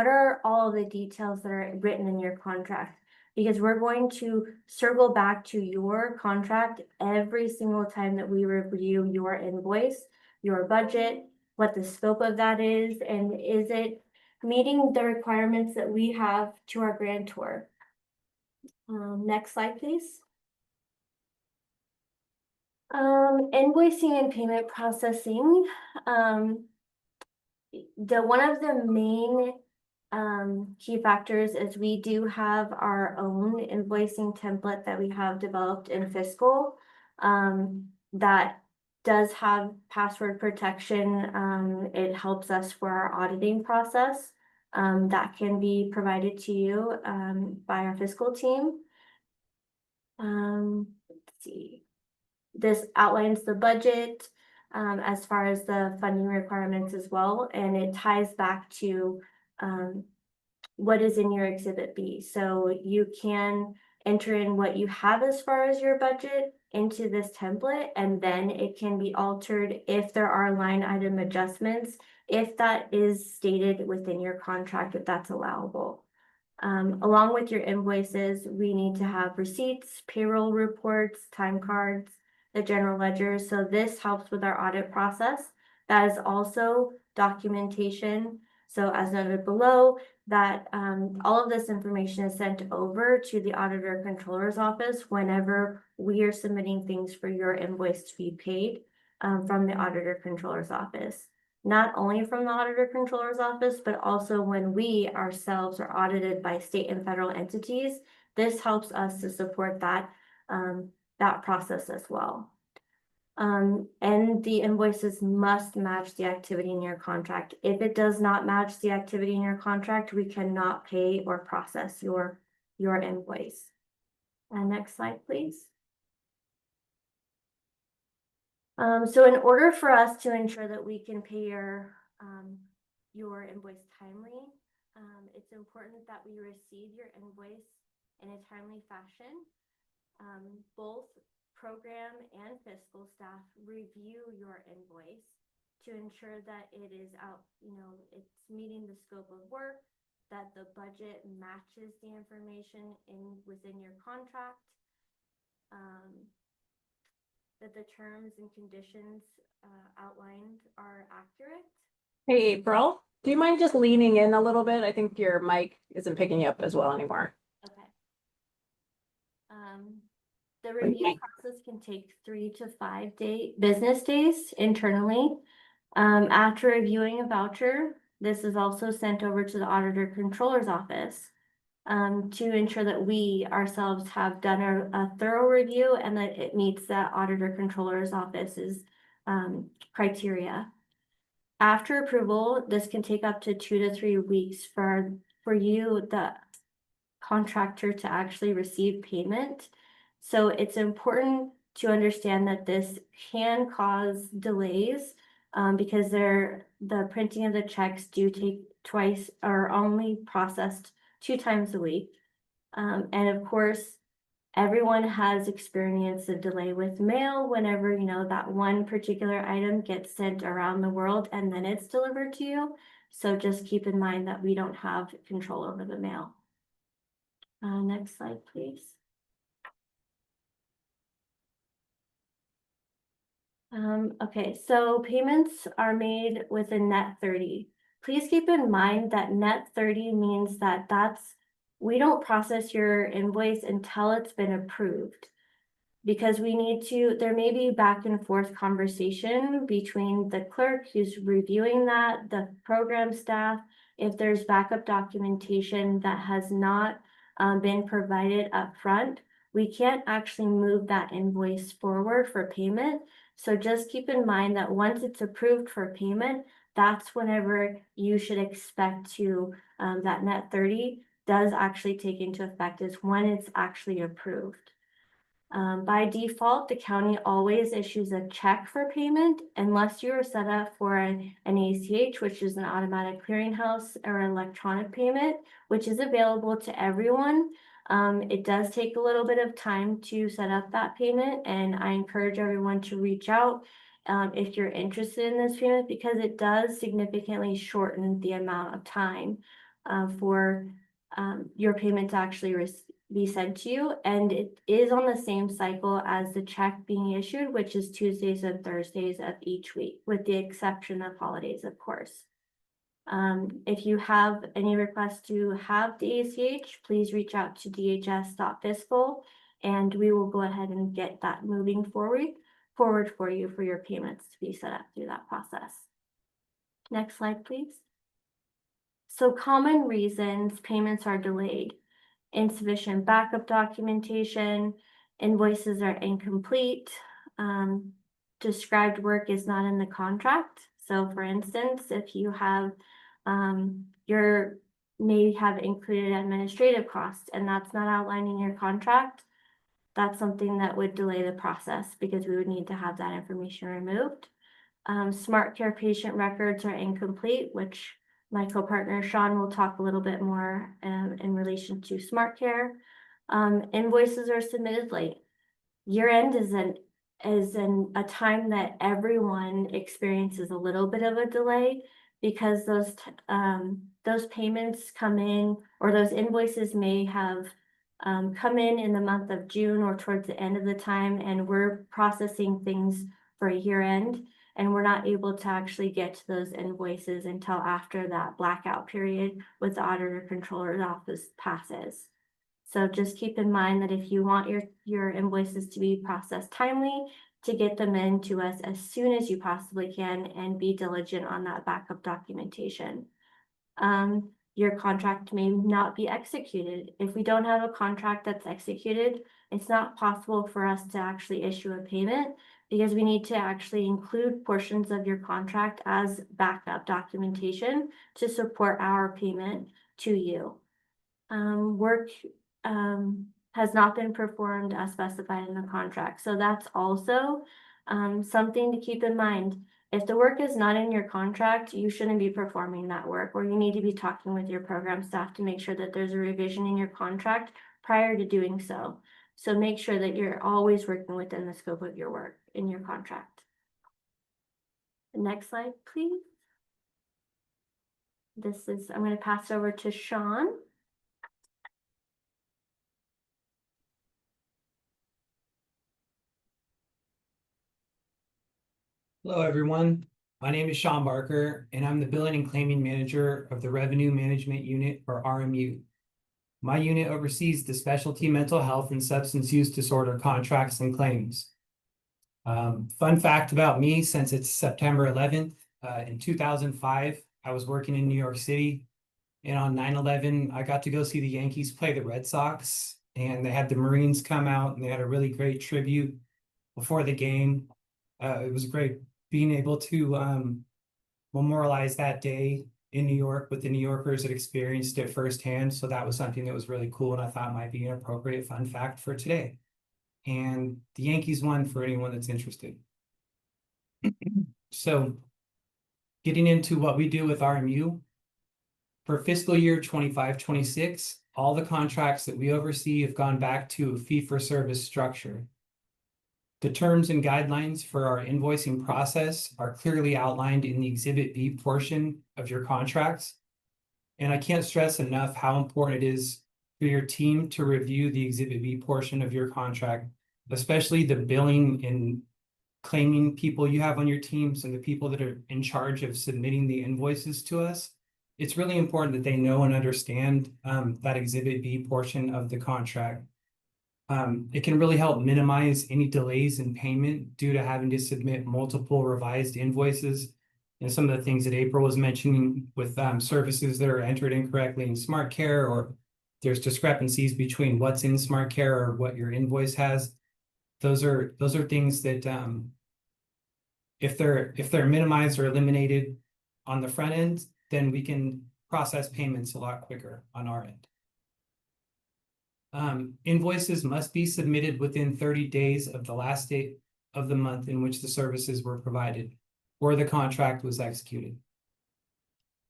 are all of the details that are written in your contract. Because we're going to circle back to your contract every single time that we review your invoice, your budget, what the scope of that is, and is it meeting the requirements that we have to our grantor. Next slide, please. Invoicing and payment processing. One of the main key factors is we do have our own invoicing template that we have developed in Fiscal that does have password protection. It helps us for our auditing process. That can be provided to you by our Fiscal team. Let's see. This outlines the budget as far as the funding requirements as well, and it ties back to what is in your Exhibit B. So you can enter in what you have as far as your budget into this template, and then it can be altered if there are line item adjustments, if that is stated within your contract, if that's allowable. Along with your invoices, we need to have receipts, payroll reports, time cards, the general ledger. So this helps with our audit process. That is also documentation. So as noted below, that all of this information is sent over to the auditor controller's office whenever we are submitting things for your invoice to be paid from the auditor controller's office. Not only from the auditor controller's office, but also when we ourselves are audited by state and federal entities. This helps us to support that, that process as well. And the invoices must match the activity in your contract. If it does not match the activity in your contract, we cannot pay or process your invoice. Next slide, please. So in order for us to ensure that we can pay your invoice timely, it's important that we receive your invoice in a timely fashion. Both program and Fiscal staff review your invoice to ensure that it is out, it's meeting the scope of work, that the budget matches the information within your contract, that the terms and conditions outlined are accurate. Hey, April, do you mind just leaning in a little bit? I think your mic isn't picking you up as well anymore. Okay. The review process can take 3 to 5 business days internally. After reviewing a voucher, this is also sent over to the auditor controller's office to ensure that we ourselves have done a thorough review and that it meets that auditor controller's office's criteria. After approval, this can take up to 2 to 3 weeks for you, the contractor, to actually receive payment. So it's important to understand that this can cause delays because the printing of the checks do take twice or only processed 2 times a week. And of course, everyone has experienced a delay with mail whenever, that one particular item gets sent around the world and then it's delivered to you. So just keep in mind that we don't have control over the mail. Next slide, please. Okay, so payments are made with a net 30. Please keep in mind that net 30 means that we don't process your invoice until it's been approved. Because there may be back and forth conversation between the clerk who's reviewing that, the program staff, if there's backup documentation that has not been provided up front, we can't actually move that invoice forward for payment. So just keep in mind that once it's approved for payment, that's whenever you should expect to, that net 30 does actually take into effect, is when it's actually approved. By default, the county always issues a check for payment unless you are set up for an ACH, which is an automatic clearinghouse, or electronic payment, which is available to everyone. It does take a little bit of time to set up that payment, and I encourage everyone to reach out if you're interested in this payment, because it does significantly shorten the amount of time for your payment to actually be sent to you. And it is on the same cycle as the check being issued, which is Tuesdays and Thursdays of each week, with the exception of holidays, of course. If you have any requests to have the ACH, please reach out to dhs.fiscal, and we will go ahead and get that moving forward for you for your payments to be set up through that process. Next slide, please. So common reasons payments are delayed: insufficient backup documentation, invoices are incomplete, described work is not in the contract. So for instance, if you have, may have included administrative costs and that's not outlined in your contract, that's something that would delay the process because we would need to have that information removed. SmartCare patient records are incomplete, which my co-partner Sean will talk a little bit more in relation to SmartCare. Invoices are submitted late. Year end is a time that everyone experiences a little bit of a delay, because those payments come in, or those invoices may have come in the month of June or towards the end of the time, and we're processing things for a year end, and we're not able to actually get to those invoices until after that blackout period with the auditor controller's office passes. So just keep in mind that if you want your invoices to be processed timely, to get them in to us as soon as you possibly can, and be diligent on that backup documentation. Your contract may not be executed. If we don't have a contract that's executed, it's not possible for us to actually issue a payment, because we need to actually include portions of your contract as backup documentation to support our payment to you. Work has not been performed as specified in the contract. So that's also something to keep in mind. If the work is not in your contract, you shouldn't be performing that work, or you need to be talking with your program staff to make sure that there's a revision in your contract prior to doing so. So make sure that you're always working within the scope of your work in your contract. The next slide, please. I'm going to pass it over to Sean. Hello, everyone. My name is Sean Barker, and I'm the Billing and Claiming Manager of the Revenue Management Unit, or RMU. My unit oversees the specialty mental health and substance use disorder contracts and claims. Fun fact about me, since it's September 11th, in 2005, I was working in New York City, and on 9/11, I got to go see the Yankees play the Red Sox, and they had the Marines come out, and they had a really great tribute before the game. It was great being able to memorialize that day in New York with the New Yorkers that experienced it firsthand. So that was something that was really cool, and I thought might be an appropriate fun fact for today. And the Yankees won, for anyone that's interested. So getting into what we do with RMU, for fiscal year 25-26, all the contracts that we oversee have gone back to a fee-for-service structure. The terms and guidelines for our invoicing process are clearly outlined in the Exhibit B portion of your contracts. And I can't stress enough how important it is for your team to review the Exhibit B portion of your contract, especially the billing and claiming people you have on your teams and the people that are in charge of submitting the invoices to us. It's really important that they know and understand that Exhibit B portion of the contract. It can really help minimize any delays in payment due to having to submit multiple revised invoices. And some of the things that April was mentioning with services that are entered incorrectly in SmartCare, or there's discrepancies between what's in SmartCare or what your invoice has. Those are things that if they're minimized or eliminated on the front end, then we can process payments a lot quicker on our end. Invoices must be submitted within 30 days of the last date of the month in which the services were provided or the contract was executed.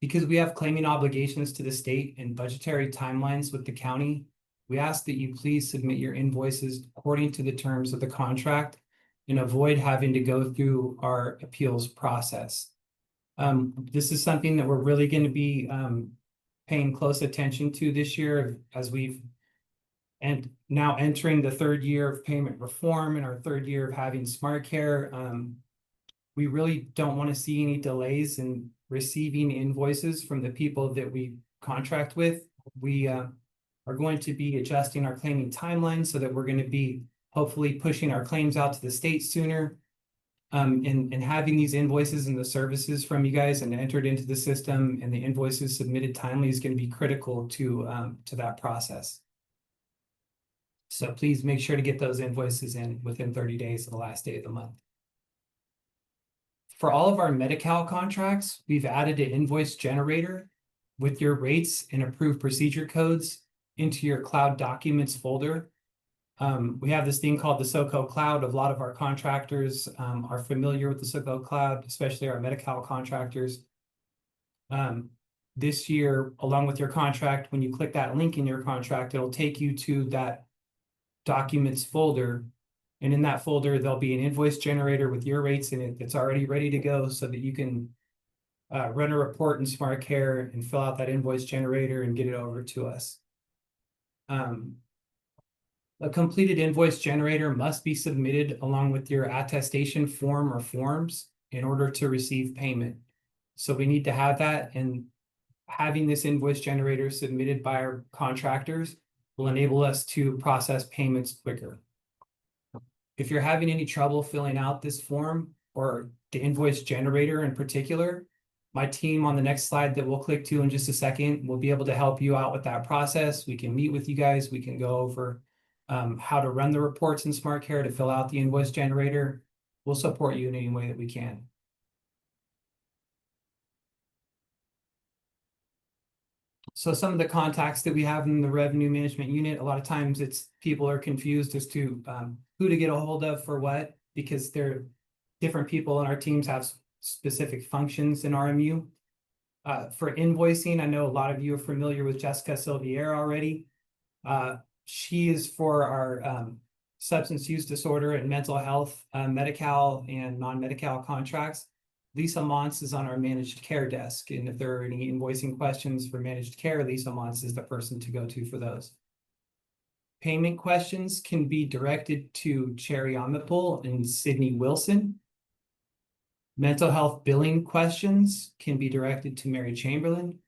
Because we have claiming obligations to the state and budgetary timelines with the county, we ask that you please submit your invoices according to the terms of the contract and avoid having to go through our appeals process. This is something that we're really going to be paying close attention to this year as we've and now entering the third year of payment reform and our third year of having SmartCare. We really don't want to see any delays in receiving invoices from the people that we contract with. We are going to be adjusting our claiming timeline so that we're going to be hopefully pushing our claims out to the state sooner. And having these invoices and the services from you guys and entered into the system and the invoices submitted timely is going to be critical to that process. So please make sure to get those invoices in within 30 days of the last day of the month. For all of our Medi-Cal contracts, we've added an invoice generator with your rates and approved procedure codes into your cloud documents folder. We have this thing called the SoCo Cloud. A lot of our contractors are familiar with the SoCo Cloud, especially our Medi-Cal contractors. This year, along with your contract, when you click that link in your contract, it'll take you to that documents folder. And in that folder, there'll be an invoice generator with your rates in it that's already ready to go so that you can run a report in SmartCare and fill out that invoice generator and get it over to us. A completed invoice generator must be submitted along with your attestation form or forms in order to receive payment. So we need to have that, and having this invoice generator submitted by our contractors will enable us to process payments quicker. If you're having any trouble filling out this form or the invoice generator in particular, my team on the next slide that we'll click to in just a second will be able to help you out with that process. We can meet with you guys. We can go over how to run the reports in SmartCare to fill out the invoice generator. We'll support you in any way that we can. So some of the contacts that we have in the revenue management unit, a lot of times people are confused as to who to get a hold of for what, because different people in our teams have specific functions in RMU. For invoicing, I know a lot of you are familiar with Jessica Silvier already. She is for our substance use disorder and mental health, Medi-Cal and non-Medi-Cal contracts. Lisa Mons is on our managed care desk. And if there are any invoicing questions for managed care, Lisa Mons is the person to go to for those. Payment questions can be directed to Cherry Omipol and Sydney Wilson. Mental health billing questions can be directed to Mary Chamberlain.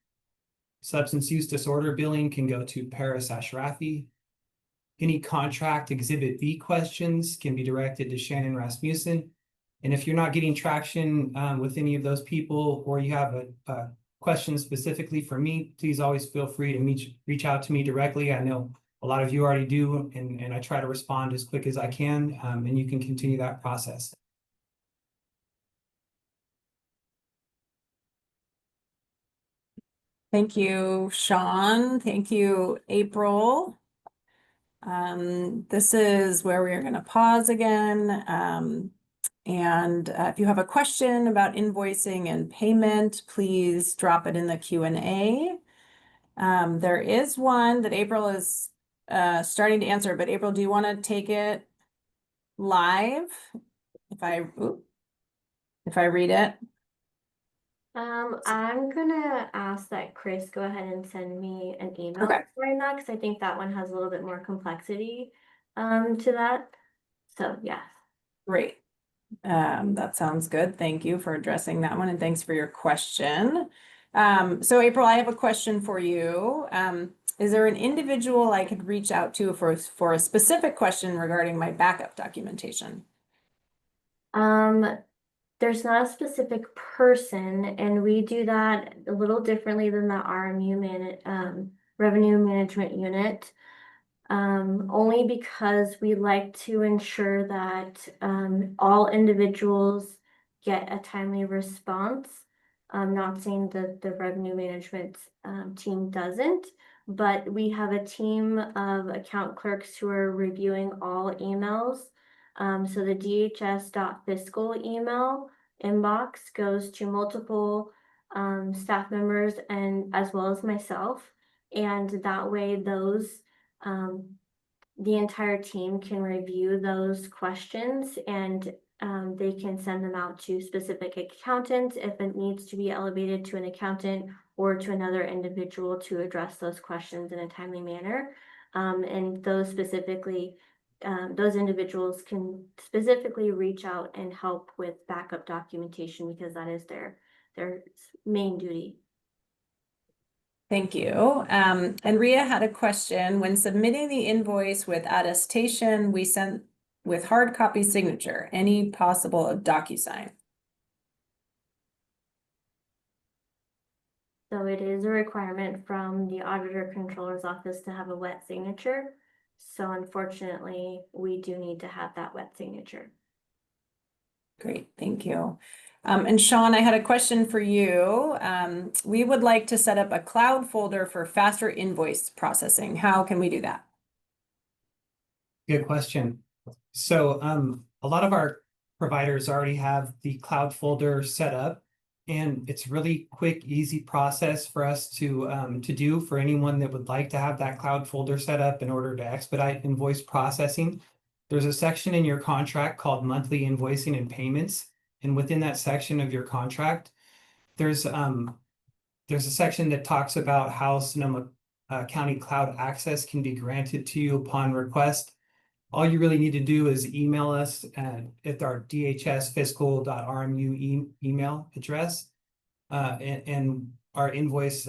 Substance use disorder billing can go to Paris Ashrafi. Any contract Exhibit B questions can be directed to Shannon Rasmussen. And if you're not getting traction with any of those people, or you have a question specifically for me, please always feel free to reach out to me directly. I know a lot of you already do, and I try to respond as quick as I can, and you can continue that process. Thank you, Sean. Thank you, April. This is where we are going to pause again. And if you have a question about invoicing and payment, please drop it in the Q&A. There is one that April is starting to answer, but April, do you want to take it live? If I read it? I'm gonna ask that Chris go ahead and send me an email Okay. right now, because I think that one has a little bit more complexity to that. So yeah. Great. That sounds good. Thank you for addressing that one, and thanks for your question. So April, I have a question for you. Is there an individual I could reach out to for a specific question regarding my backup documentation? There's not a specific person, and we do that a little differently than the RMU revenue management unit. Only because we like to ensure that all individuals get a timely response. I'm not saying that the revenue management team doesn't, but we have a team of account clerks who are reviewing all emails. So the dhs.fiscal email inbox goes to multiple staff members and as well as myself. And that way those the entire team can review those questions and they can send them out to specific accountants if it needs to be elevated to an accountant or to another individual to address those questions in a timely manner. And those individuals can specifically reach out and help with backup documentation because that is their main duty. Thank you. And Ria had a question. When submitting the invoice with attestation, we sent with hard copy signature, any possible of DocuSign? So it is a requirement from the auditor controller's office to have a wet signature. So unfortunately, we do need to have that wet signature. Great, thank you. And Sean, I had a question for you. We would like to set up a cloud folder for faster invoice processing. How can we do that? Good question. So a lot of our providers already have the cloud folder set up, and it's really quick, easy process for us to do for anyone that would like to have that cloud folder set up in order to expedite invoice processing. There's a section in your contract called monthly invoicing and payments. And within that section of your contract, there's a section that talks about how Sonoma County Cloud access can be granted to you upon request. All you really need to do is email us at our dhsfiscal.rmu email address, and our invoice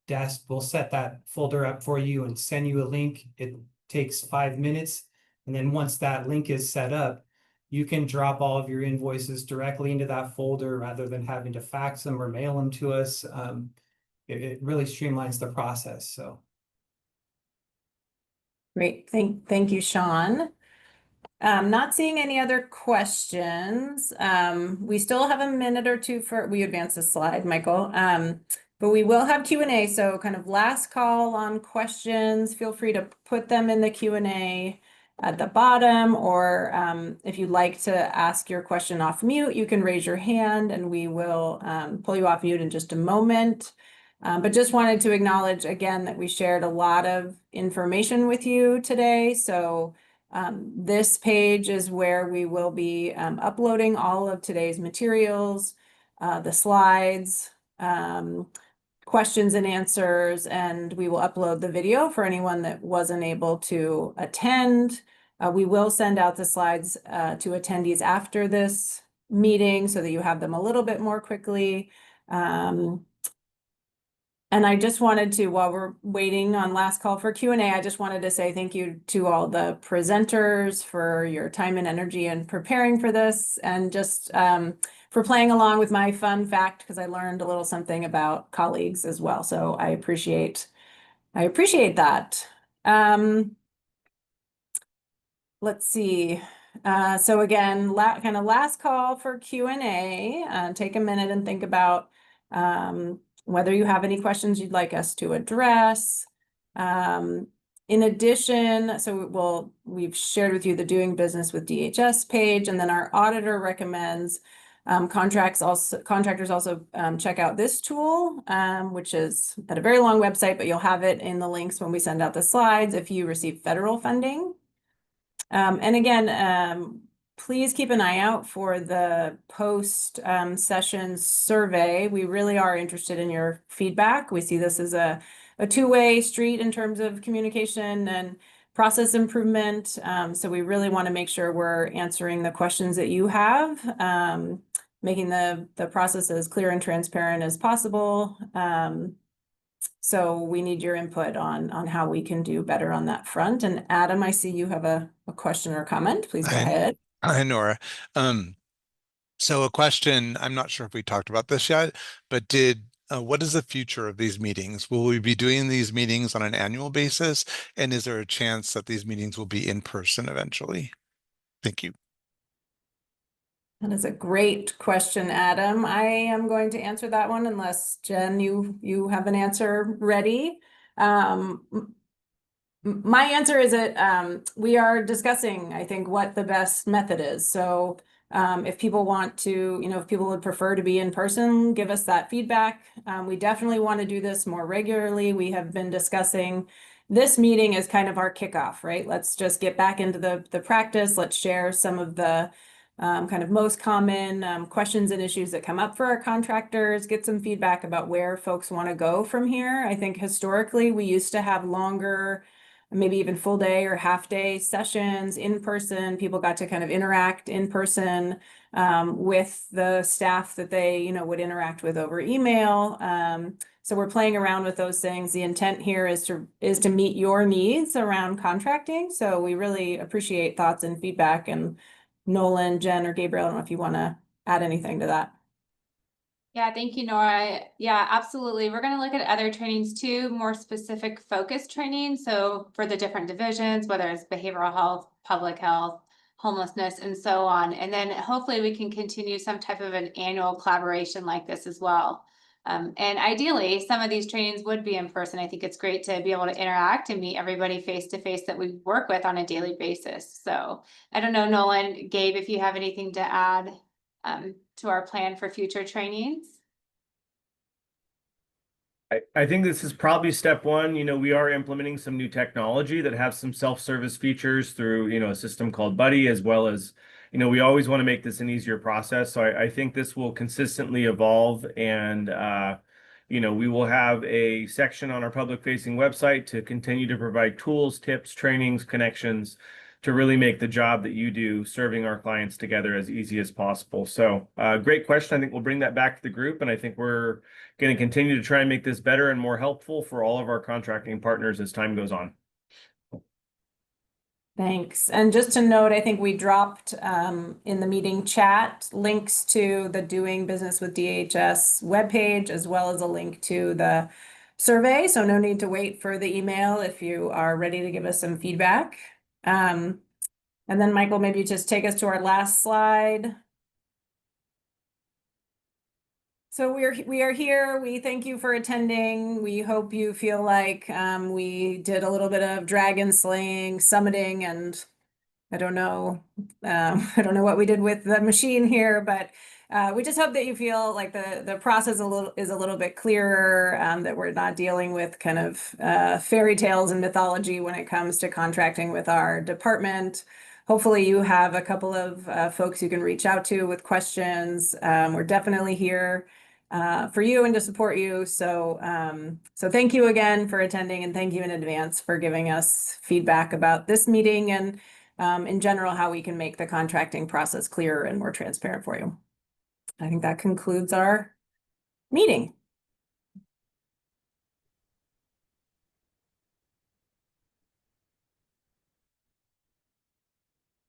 desk will set that folder up for you and send you a link. It takes 5 minutes. And then once that link is set up, you can drop all of your invoices directly into that folder rather than having to fax them or mail them to us. It really streamlines the process. So. Great, thank you, Sean. Not seeing any other questions. We still have a minute or two we advance the slide, Michael. But we will have Q&A, so kind of last call on questions. Feel free to put them in the Q&A at the bottom, or if you'd like to ask your question off mute, you can raise your hand and we will pull you off mute in just a moment. But just wanted to acknowledge again that we shared a lot of information with you today. So this page is where we will be uploading all of today's materials, the slides, questions and answers, and we will upload the video for anyone that wasn't able to attend. We will send out the slides to attendees after this meeting so that you have them a little bit more quickly. And I just wanted to, while we're waiting on last call for Q&A, I just wanted to say thank you to all the presenters for your time and energy in preparing for this, and just for playing along with my fun fact, because I learned a little something about colleagues as well. So I appreciate that. Let's see. So again, kind of last call for Q&A. Take a minute and think about whether you have any questions you'd like us to address. In addition, so we've shared with you the Doing Business with DHS page, and then our auditor recommends contractors also check out this tool, which is at a very long website, but you'll have it in the links when we send out the slides if you receive federal funding. And again, please keep an eye out for the post session survey. We really are interested in your feedback. We see this as a two-way street in terms of communication and process improvement. So we really want to make sure we're answering the questions that you have, making the process as clear and transparent as possible. So we need your input on how we can do better on that front. And Adam, I see you have a question or comment. Please go ahead. Hi, Nora. So a question, I'm not sure if we talked about this yet, but what is the future of these meetings? Will we be doing these meetings on an annual basis? And is there a chance that these meetings will be in person eventually? Thank you. That is a great question, Adam. I am going to answer that one unless, Jen, you have an answer ready. My answer is that we are discussing, I think, what the best method is. So if people want to, if people would prefer to be in person, give us that feedback. We definitely want to do this more regularly. We have been discussing this meeting is kind of our kickoff, right? Let's just get back into the practice. Let's share some of the kind of most common questions and issues that come up for our contractors, get some feedback about where folks want to go from here. I think historically we used to have longer, maybe even full day or half day sessions in person. People got to kind of interact in person with the staff that they, you know, would interact with over email. So we're playing around with those things. The intent here is to meet your needs around contracting. So we really appreciate thoughts and feedback. And Nolan, Jen, or Gabriel, I don't know if you want to add anything to that. Yeah, thank you, Nora. Yeah, absolutely. We're going to look at other trainings too, more specific focus training. So for the different divisions, whether it's behavioral health, public health, homelessness, and so on. And then hopefully we can continue some type of an annual collaboration like this as well. And ideally, some of these trainings would be in person. I think it's great to be able to interact and meet everybody face to face that we work with on a daily basis. So I don't know, Nolan, Gabe, if you have anything to add to our plan for future trainings. I think this is probably step one. You know, we are implementing some new technology that has some self-service features through, you know, a system called Buddy, as well as, you know, we always want to make this an easier process. So I think this will consistently evolve, and, you know, we will have a section on our public-facing website to continue to provide tools, tips, trainings, connections to really make the job that you do serving our clients together as easy as possible. So great question. I think we'll bring that back to the group, and I think we're going to continue to try and make this better and more helpful for all of our contracting partners as time goes on. Thanks. And just to note, I think we dropped in the meeting chat links to the Doing Business with DHS webpage, as well as a link to the survey. So no need to wait for the email if you are ready to give us some feedback. And then Michael, maybe just take us to our last slide. So we are here. We thank you for attending. We hope you feel like we did a little bit of dragon slaying, summiting, and I don't know what we did with the machine here, but we just hope that you feel like the process is a little bit clearer, that we're not dealing with kind of fairy tales and mythology when it comes to contracting with our department. Hopefully you have a couple of folks you can reach out to with questions. We're definitely here for you and to support you. So thank you again for attending, and thank you in advance for giving us feedback about this meeting and in general, how we can make the contracting process clearer and more transparent for you. I think that concludes our meeting.